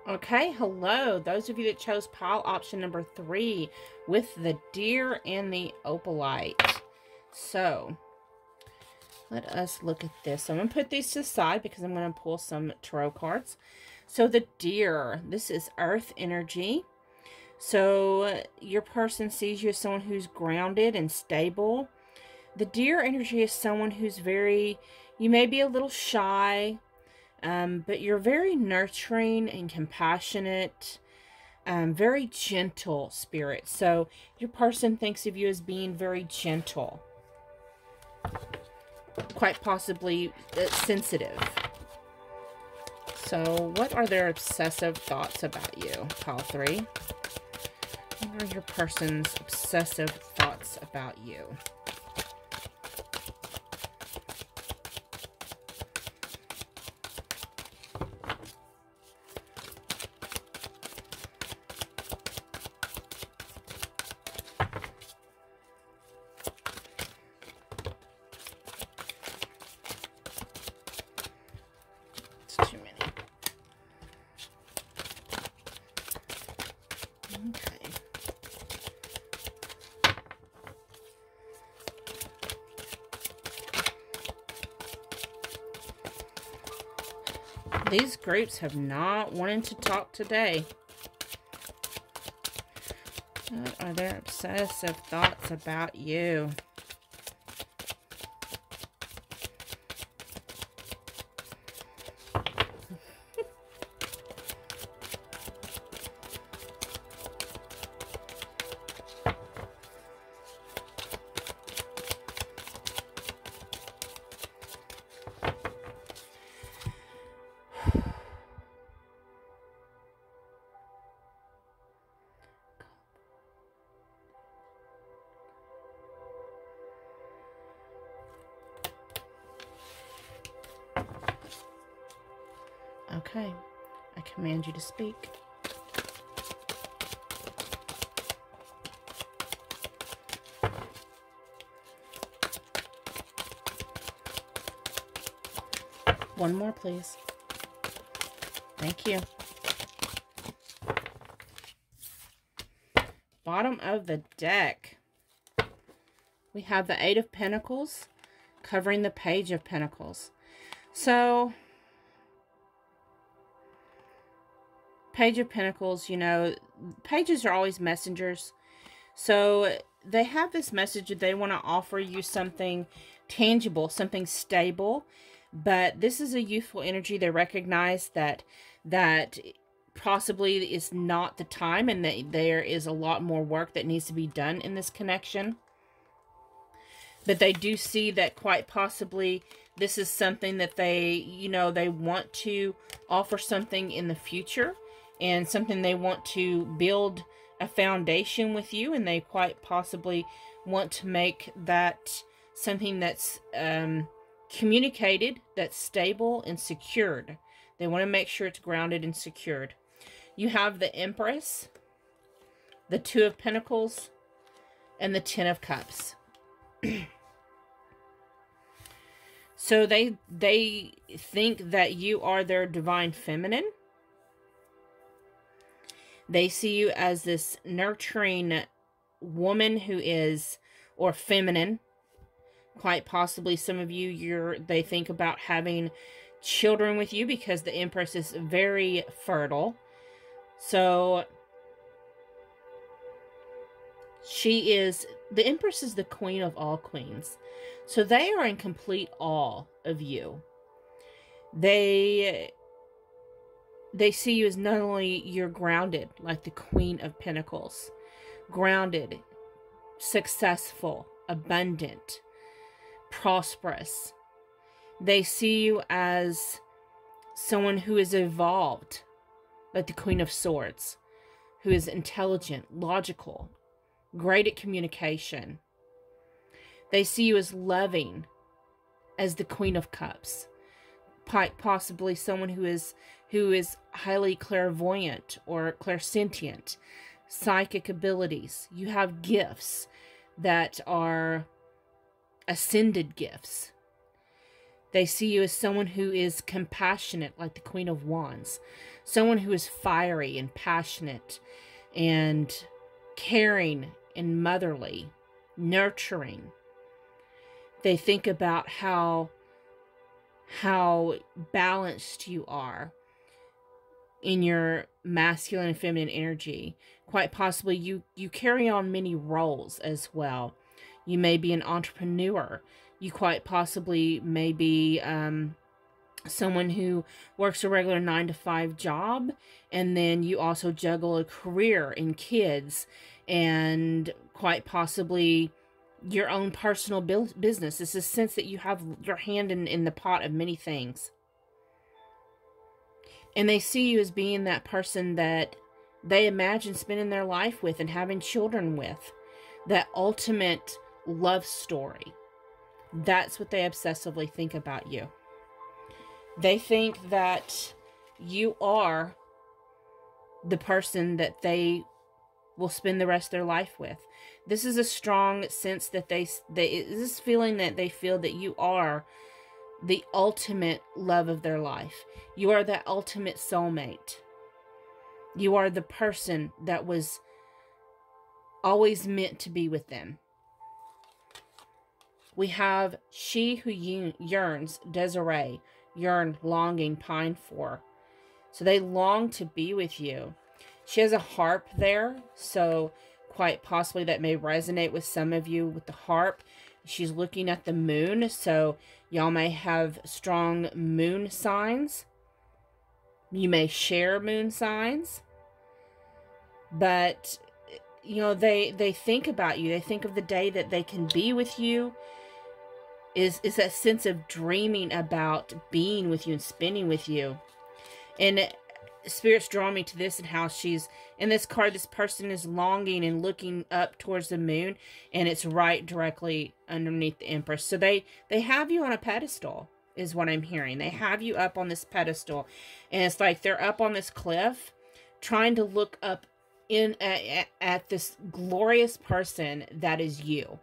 Okay, hello. Those of you that chose pile option number 3 with the deer and the opalite. So, let us look at this. So I'm going to put these to the side because I'm going to pull some tarot cards. So the deer, this is earth energy. So your person sees you as someone who's grounded and stable. The deer energy is someone who's very, you may be a little shy, but you're very nurturing and compassionate, very gentle spirit. So your person thinks of you as being very gentle, quite possibly sensitive. So what are their obsessive thoughts about you, pile 3? What are your person's obsessive thoughts about you? These groups have not wanted to talk today. What are their obsessive thoughts about you? Okay, I command you to speak. One more, please. Thank you. Bottom of the deck. We have the 8 of Pentacles covering the Page of Pentacles. So, Page of Pentacles, you know, pages are always messengers. So they have this message that they want to offer you something tangible, something stable. But this is a youthful energy. They recognize that possibly is not the time, and that there is a lot more work that needs to be done in this connection. But they do see that quite possibly this is something that they, you know, they want to offer something in the future. And something they want to build a foundation with you, and they quite possibly want to make that something that's communicated, that's stable and secured. They want to make sure it's grounded and secured. You have the Empress, the 2 of Pentacles, and the 10 of Cups. So they think that you are their divine feminine. They see you as this nurturing woman who is, or feminine. Quite possibly some of you, they think about having children with you because the Empress is very fertile. So the Empress is the queen of all queens. So they are in complete awe of you. They see you as not only you're grounded, like the Queen of Pentacles, grounded, successful, abundant, prosperous. They see you as someone who is evolved, like the Queen of Swords, who is intelligent, logical, great at communication. They see you as loving, as the Queen of Cups, possibly someone who is highly clairvoyant or clairsentient, psychic abilities. You have gifts that are ascended gifts, They see you as someone who is compassionate, like the Queen of Wands. Someone who is fiery and passionate and caring and motherly, nurturing. They think about how balanced you are in your masculine and feminine energy. Quite possibly you carry on many roles as well. You may be an entrepreneur. You quite possibly may be someone who works a regular 9-to-5 job, and then you also juggle a career and kids, and quite possibly your own personal business. It's a sense that you have your hand in the pot of many things. And they see you as being that person that they imagine spending their life with and having children with. That ultimate love story. That's what they obsessively think about you. They think that you are the person that they will spend the rest of their life with. This is a strong sense that this feeling that they feel that you are the ultimate love of their life. You are that ultimate soulmate. You are the person that was always meant to be with them. We have she who yearns, Desiree, yearn, longing, pine for. So they long to be with you. She has a harp there, so quite possibly that may resonate with some of you with the harp. She's looking at the moon, so y'all may have strong moon signs. You may share moon signs. But, you know, they think about you. They think of the day that they can be with you. Is that sense of dreaming about being with you and spending with you. And Spirit's drawing me to this and how she's, in this card, this person is longing and looking up towards the moon, and it's right directly underneath the Empress. So they have you on a pedestal, is what I'm hearing. They have you up on this pedestal, and it's like they're up on this cliff trying to look up at this glorious person that is you.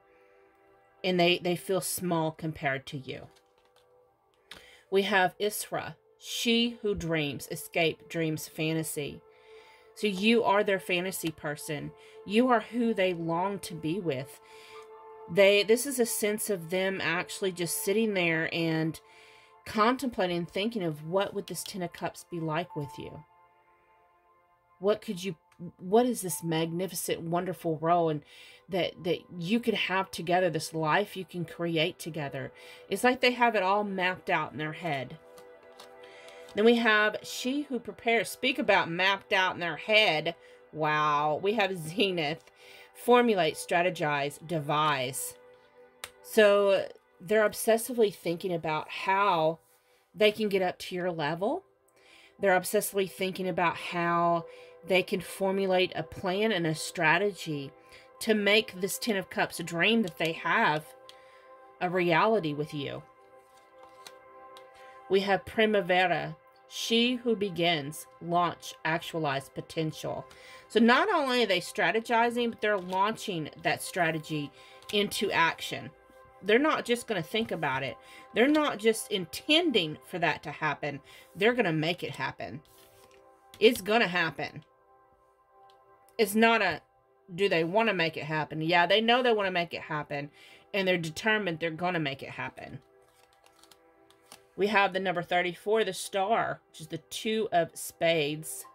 And they feel small compared to you. We have Isra, she who dreams, escape, dreams, fantasy. So you are their fantasy person. You are who they long to be with. This is a sense of them actually just sitting there and contemplating, thinking of what would this Ten of Cups be like with you? What is this magnificent, wonderful role and that you could have together, this life you can create together. It's like they have it all mapped out in their head. Then we have she who prepares. Speak about mapped out in their head. Wow. We have Zenith. Formulate, strategize, devise. So they're obsessively thinking about how they can get up to your level. They're obsessively thinking about how they can formulate a plan and a strategy to make this Ten of Cups, a dream that they have, a reality with you. We have Primavera, she who begins, launch, actualize, potential. So not only are they strategizing, but they're launching that strategy into action. They're not just going to think about it. They're not just intending for that to happen. They're going to make it happen. It's going to happen. It's not a, do they want to make it happen? Yeah, they know they want to make it happen. And they're determined they're going to make it happen. We have the number 34, the star, which is the Two of Spades.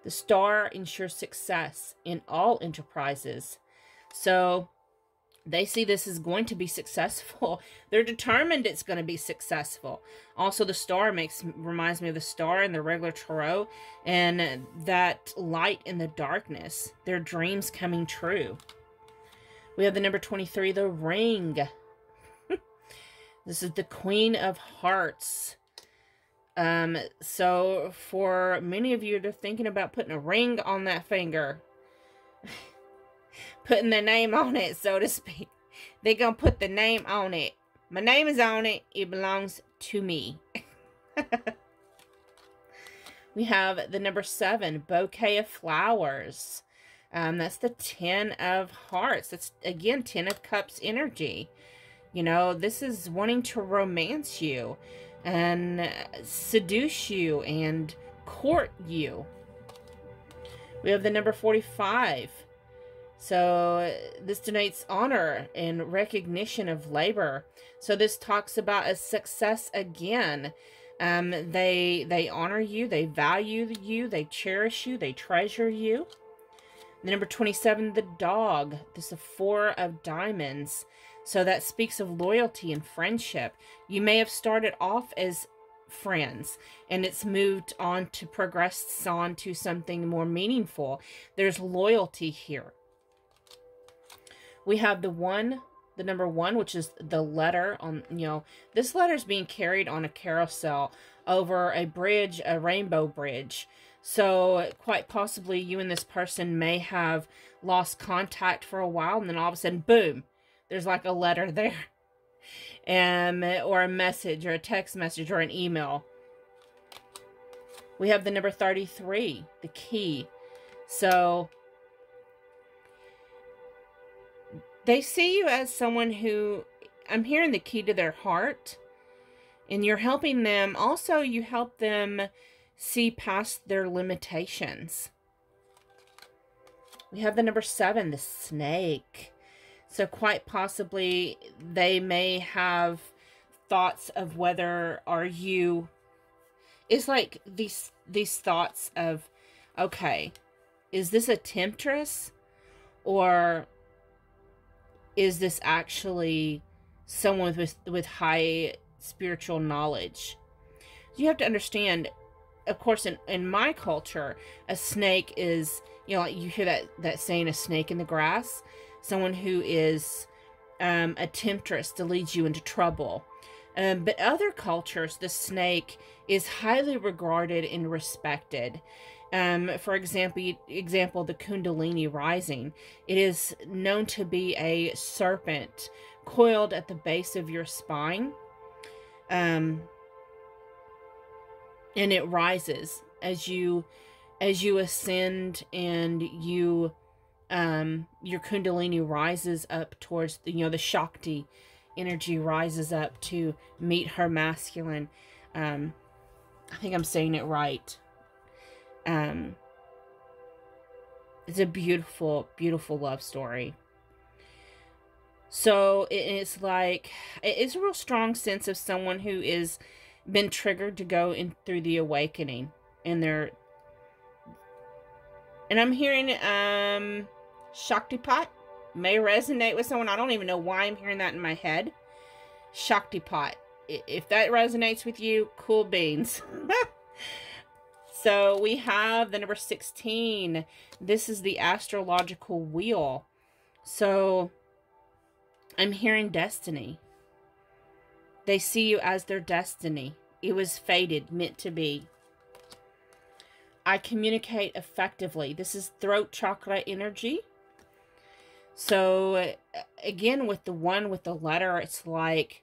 The star ensures success in all enterprises. So they see this is going to be successful. They're determined it's going to be successful. Also, the star reminds me of the star in the regular tarot, and that light in the darkness. Their dreams coming true. We have the number 23, the ring. This is the Queen of Hearts. So for many of you, they're thinking about putting a ring on that finger. Putting their name on it, so to speak. They're going to put the name on it. My name is on it. It belongs to me. We have the number 7, bouquet of flowers. That's the 10 of Hearts. That's, again, 10 of Cups energy. You know, this is wanting to romance you and seduce you and court you. We have the number 45. So this denotes honor and recognition of labor. So this talks about a success again. They honor you, they value you, they cherish you, they treasure you. The number 27, the dog. This is a 4 of diamonds. So that speaks of loyalty and friendship. You may have started off as friends and it's moved on to progress on to something more meaningful. There's loyalty here. We have the number 1, which is the letter on, you know, this letter is being carried on a carousel over a bridge, a rainbow bridge. So quite possibly you and this person may have lost contact for a while, and then all of a sudden, boom, there's like a letter there. Or a message, or a text message, or an email. We have the number 33, the key. So they see you as someone who, I'm hearing the key to their heart, and you're helping them. Also, you help them see past their limitations. We have the number 7, the snake. So quite possibly they may have thoughts of whether are you, it's like these thoughts of, okay, is this a temptress, or is this actually someone with high spiritual knowledge? You have to understand, of course, in my culture, a snake is, you know, like you hear that saying, a snake in the grass. Someone who is a temptress to lead you into trouble. But other cultures, the snake is highly regarded and respected. For example, the Kundalini rising. It is known to be a serpent coiled at the base of your spine. And it rises as you ascend, and you your Kundalini rises up towards the, you know, the Shakti energy rises up to meet her masculine. I think I'm saying it right. It's a beautiful, beautiful love story. So it's like, it's a real strong sense of someone who is been triggered to go in through the awakening, and I'm hearing Shaktipat may resonate with someone. I don't even know why I'm hearing that in my head. Shaktipat. If that resonates with you, cool beans. So we have the number 16. This is the astrological wheel. So I'm hearing destiny. They see you as their destiny. It was fated, meant to be. I communicate effectively. This is throat chakra energy. So again, with the 1 with the letter, it's like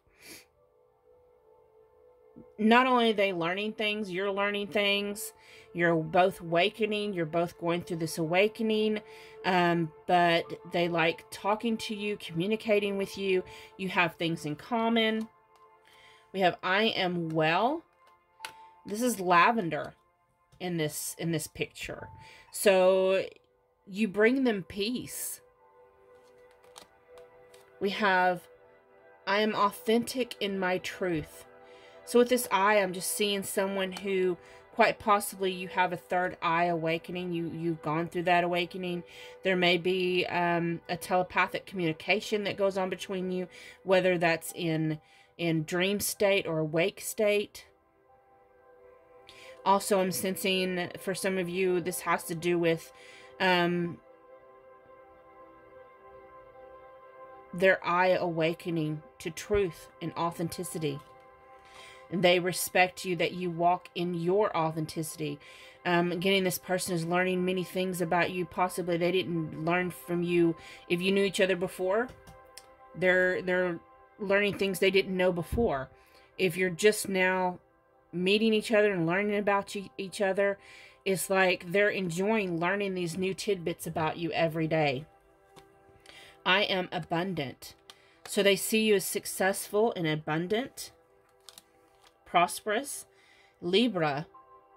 not only are they learning things, you're learning things. You're both awakening. You're both going through this awakening. But they like talking to you, communicating with you. You have things in common. We have I am well. This is lavender in this picture. So you bring them peace. We have I am authentic in my truth. So with this eye, I'm just seeing someone who quite possibly you have a third eye awakening. You've gone through that awakening. There may be a telepathic communication that goes on between you, whether that's in dream state or awake state. Also, I'm sensing for some of you, this has to do with their eye awakening to truth and authenticity. And they respect you, that you walk in your authenticity. Again, this person is learning many things about you. Possibly they didn't learn from you. If you knew each other before, they're learning things they didn't know before. If you're just now meeting each other and learning about each other, it's like they're enjoying learning these new tidbits about you every day. I am abundant. So they see you as successful and abundant, prosperous. Libra,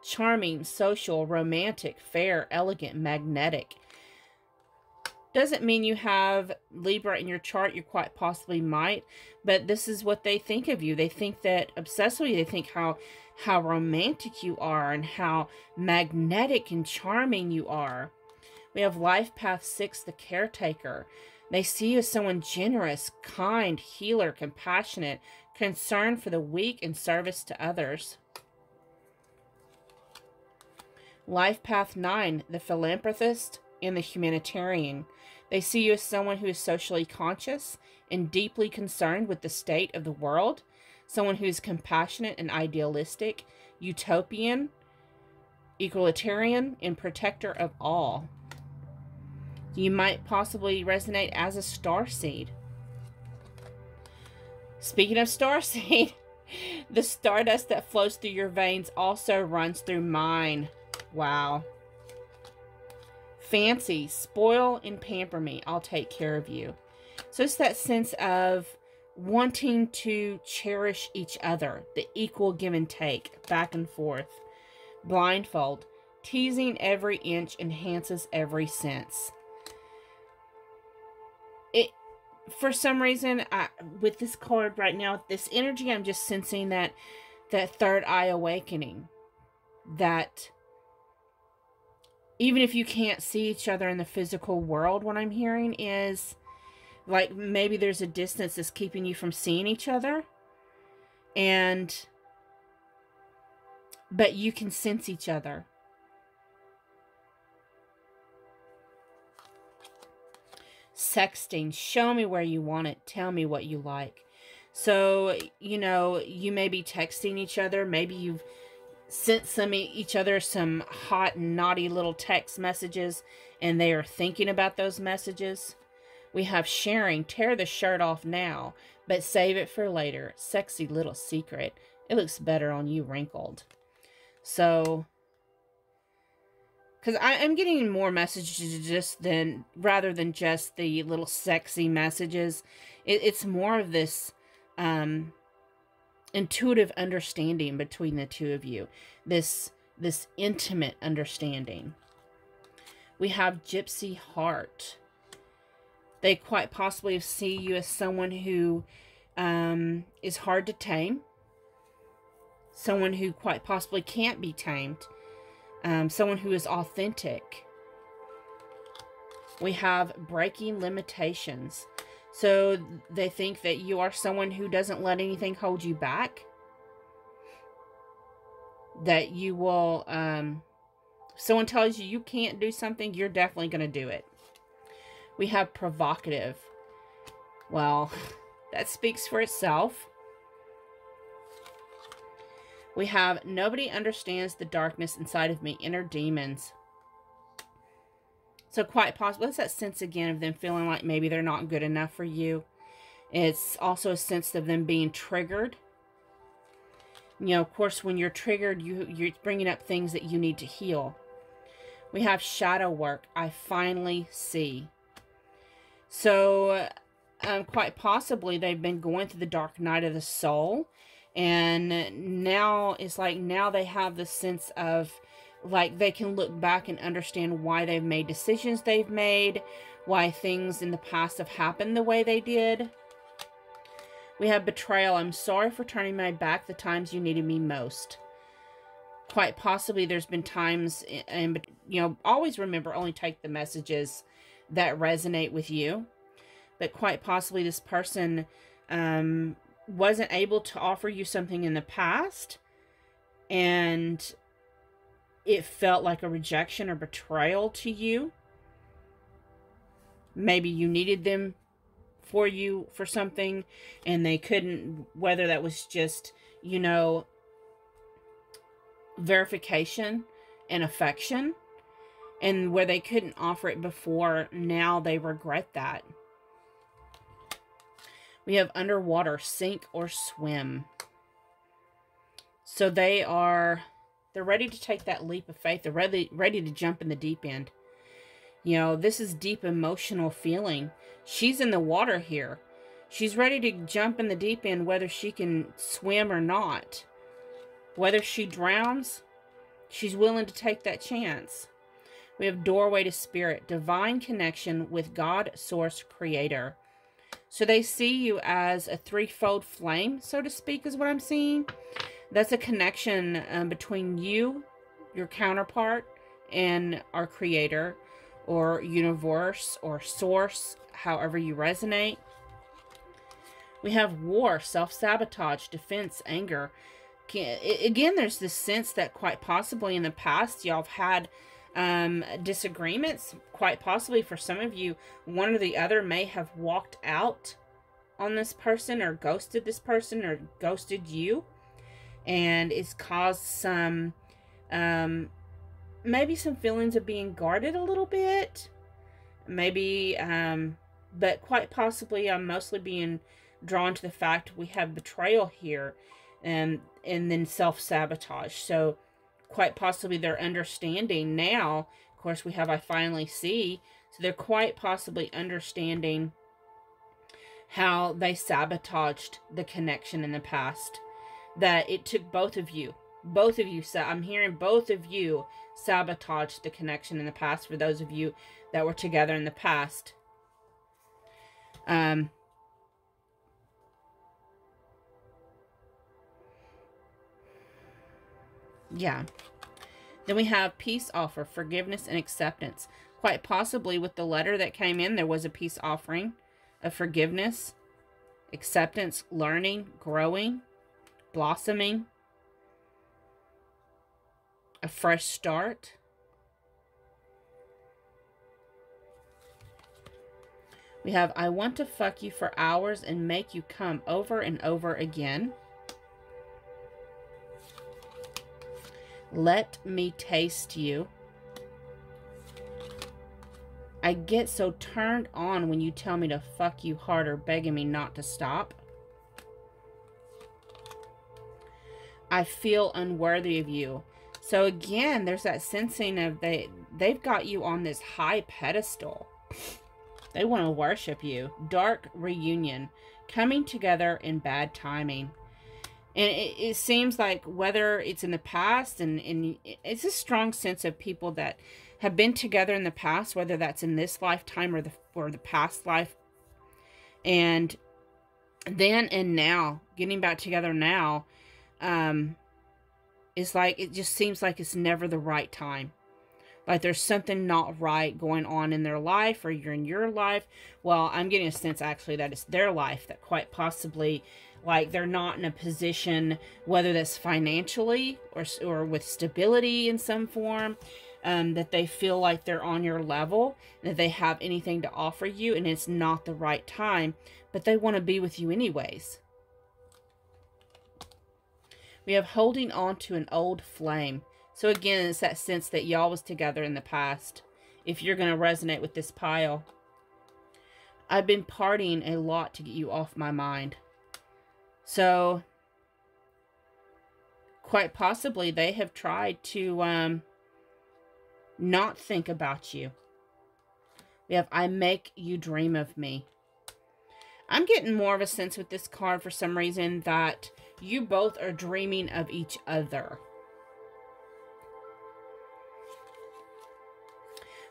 charming, social, romantic, fair, elegant, magnetic. Doesn't mean you have Libra in your chart. You quite possibly might, but this is what they think of you. They think that obsessively, they think how romantic you are and how magnetic and charming you are. We have Life Path 6, the caretaker. They see you as someone generous, kind, healer, compassionate, concerned for the weak, and service to others. Life Path 9, the philanthropist and the humanitarian. They see you as someone who is socially conscious and deeply concerned with the state of the world, someone who is compassionate and idealistic, utopian, egalitarian, and protector of all. You might possibly resonate as a starseed. Speaking of starseed, the stardust that flows through your veins also runs through mine. Wow. Fancy, spoil and pamper me. I'll take care of you. So it's that sense of wanting to cherish each other, the equal give and take, back and forth. Blindfold, teasing every inch enhances every sense. For some reason, with this card right now, this energy, I'm just sensing that third eye awakening. That even if you can't see each other in the physical world, what I'm hearing is like maybe there's a distance that's keeping you from seeing each other. But you can sense each other. Sexting, show me where you want it. Tell me what you like. So, you know, you may be texting each other. Maybe you've sent each other some hot and naughty little text messages, and they are thinking about those messages. We have sharing, tear the shirt off now, but save it for later. Sexy little secret. It looks better on you wrinkled. So, because I'm getting more messages rather than just the little sexy messages. It's more of this intuitive understanding between the two of you. This intimate understanding. We have Gypsy Heart. They quite possibly see you as someone who is hard to tame. Someone who quite possibly can't be tamed. Someone who is authentic. We have breaking limitations. So they think that you are someone who doesn't let anything hold you back. That you will, if someone tells you can't do something, you're definitely going to do it. We have provocative. Well, that speaks for itself. We have nobody understands the darkness inside of me, inner demons. So quite possibly, it's that sense again of them feeling like maybe they're not good enough for you. It's also a sense of them being triggered. You know, of course, when you're triggered, you're bringing up things that you need to heal. We have shadow work. I finally see. So, quite possibly, they've been going through the dark night of the soul. And now, it's like now they have this sense of, like, they can look back and understand why they've made decisions they've made. Why things in the past have happened the way they did. We have betrayal. I'm sorry for turning my back the times you needed me most. Quite possibly there's been times, and you know, always remember, only take the messages that resonate with you. But quite possibly this person wasn't able to offer you something in the past, and it felt like a rejection or betrayal to you. Maybe you needed them for something, and they couldn't, whether that was just, you know, verification and affection, and where they couldn't offer it before, now they regret that. We have underwater, sink or swim. So they're ready to take that leap of faith. They're ready to jump in the deep end. You know, this is deep emotional feeling. She's in the water here. She's ready to jump in the deep end, whether she can swim or not. Whether she drowns, she's willing to take that chance. We have doorway to spirit, divine connection with God, source, creator. So they see you as a threefold flame, so to speak, is what I'm seeing. That's a connection between you, your counterpart, and our creator, or universe, or source, however you resonate. We have war, self-sabotage, defense, anger. Again, there's this sense that quite possibly in the past, y'all have had disagreements. Quite possibly for some of you, one or the other may have walked out on this person, or ghosted this person, or ghosted you. And it's caused some, maybe some feelings of being guarded a little bit. Maybe, but quite possibly I'm mostly being drawn to the fact we have betrayal here, and then self-sabotage. So quite possibly they're understanding now. Of course, we have I finally see. So they're quite possibly understanding how they sabotaged the connection in the past. That it took both of you. I'm hearing both of you sabotaged the connection in the past, for those of you that were together in the past. Yeah. Then we have peace offer, forgiveness, and acceptance. Quite possibly with the letter that came in, there was a peace offering of forgiveness, acceptance, learning, growing, blossoming, a fresh start. We have, I want to fuck you for hours and make you come over and over again. Let me taste you. I get so turned on when you tell me to fuck you harder, begging me not to stop. I feel unworthy of you. So again, there's that sensing of they've got you on this high pedestal. They want to worship you. Dark reunion. Coming together in bad timing. And it seems like whether it's in the past, and it's a strong sense of people that have been together in the past, whether that's in this lifetime or the past life. And then and now, getting back together now, is like, it just seems like it's never the right time. Like there's something not right going on in their life, or you're in your life. Well, I'm getting a sense actually that it's their life, that quite possibly, like, they're not in a position, whether that's financially or with stability in some form, that they feel like they're on your level, that they have anything to offer you, and it's not the right time, but they want to be with you anyways. We have holding on to an old flame. So again, it's that sense that y'all was together in the past. If you're going to resonate with this pile. I've been partying a lot to get you off my mind. So, quite possibly they have tried to not think about you. We have, I make you dream of me. I'm getting more of a sense with this card for some reason that you both are dreaming of each other.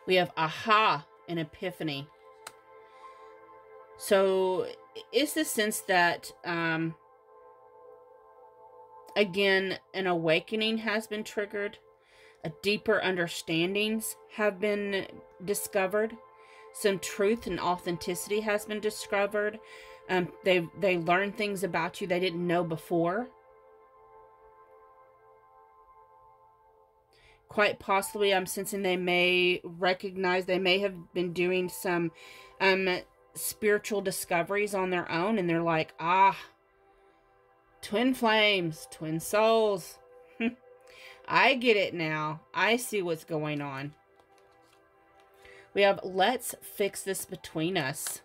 We have aha and epiphany. So it's the sense that, again, an awakening has been triggered. A deeper understandings have been discovered. Some truth and authenticity has been discovered. They learned things about you they didn't know before. Quite possibly, I'm sensing they may recognize, they may have been doing some spiritual discoveries on their own, and they're like, ah, twin flames, twin souls. I get it now. I see what's going on. We have, let's fix this between us.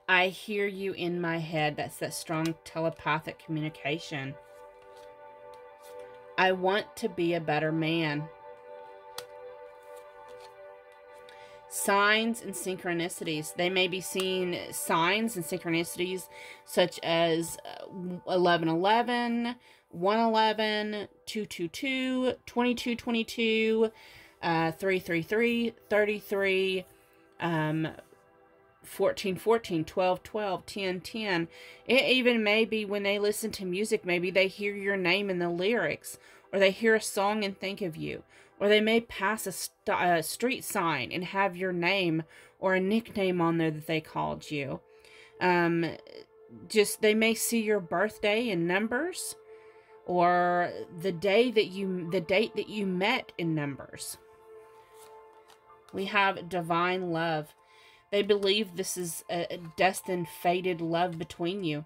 I hear you in my head. That's that strong telepathic communication. I want to be a better man. signs and synchronicities. They may be seeing signs and synchronicities such as 1111, 111, 222, 2222, 333, 33, 14, 14, 12, 12, 10, 10. It even may be when they listen to music, maybe they hear your name in the lyrics, or they hear a song and think of you, or they may pass a street sign and have your name or a nickname on there that they called you. Just they may see your birthday in numbers, or the date that you met in numbers. We have divine love. They believe this is a destined, fated love between you.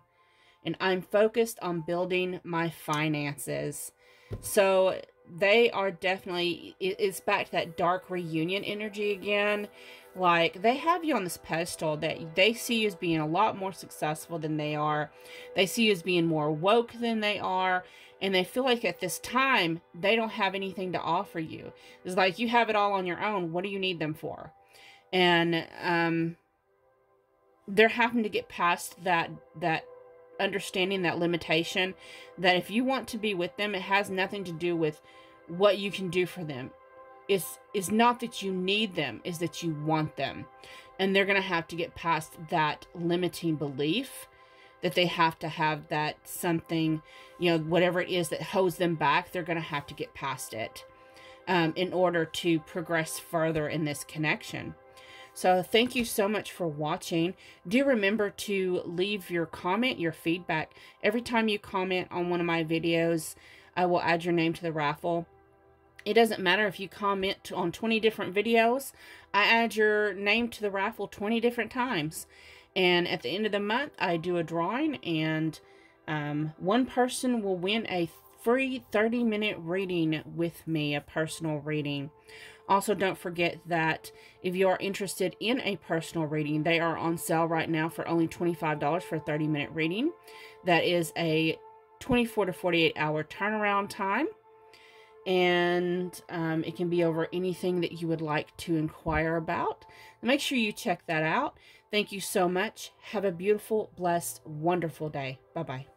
And I'm focused on building my finances. So they are definitely, it's back to that dark reunion energy again. Like, they have you on this pedestal that they see you as being a lot more successful than they are. They see you as being more woke than they are. And they feel like at this time, they don't have anything to offer you. It's like, you have it all on your own. What do you need them for? And they're having to get past that understanding, that limitation, that if you want to be with them, it has nothing to do with what you can do for them. It's not that you need them, is that you want them. And they're going to have to get past that limiting belief that they have to have that something, you know, whatever it is that holds them back, they're going to have to get past it in order to progress further in this connection. So thank you so much for watching. Do remember to leave your comment, your feedback. Every time you comment on one of my videos, I will add your name to the raffle. It doesn't matter if you comment on 20 different videos. I add your name to the raffle 20 different times. And at the end of the month, I do a drawing, and one person will win a free 30-minute reading with me, a personal reading. Also, don't forget that if you are interested in a personal reading, they are on sale right now for only $25 for a 30-minute reading. That is a 24 to 48 hour turnaround time. And it can be over anything that you would like to inquire about. Make sure you check that out. Thank you so much. Have a beautiful, blessed, wonderful day. Bye-bye.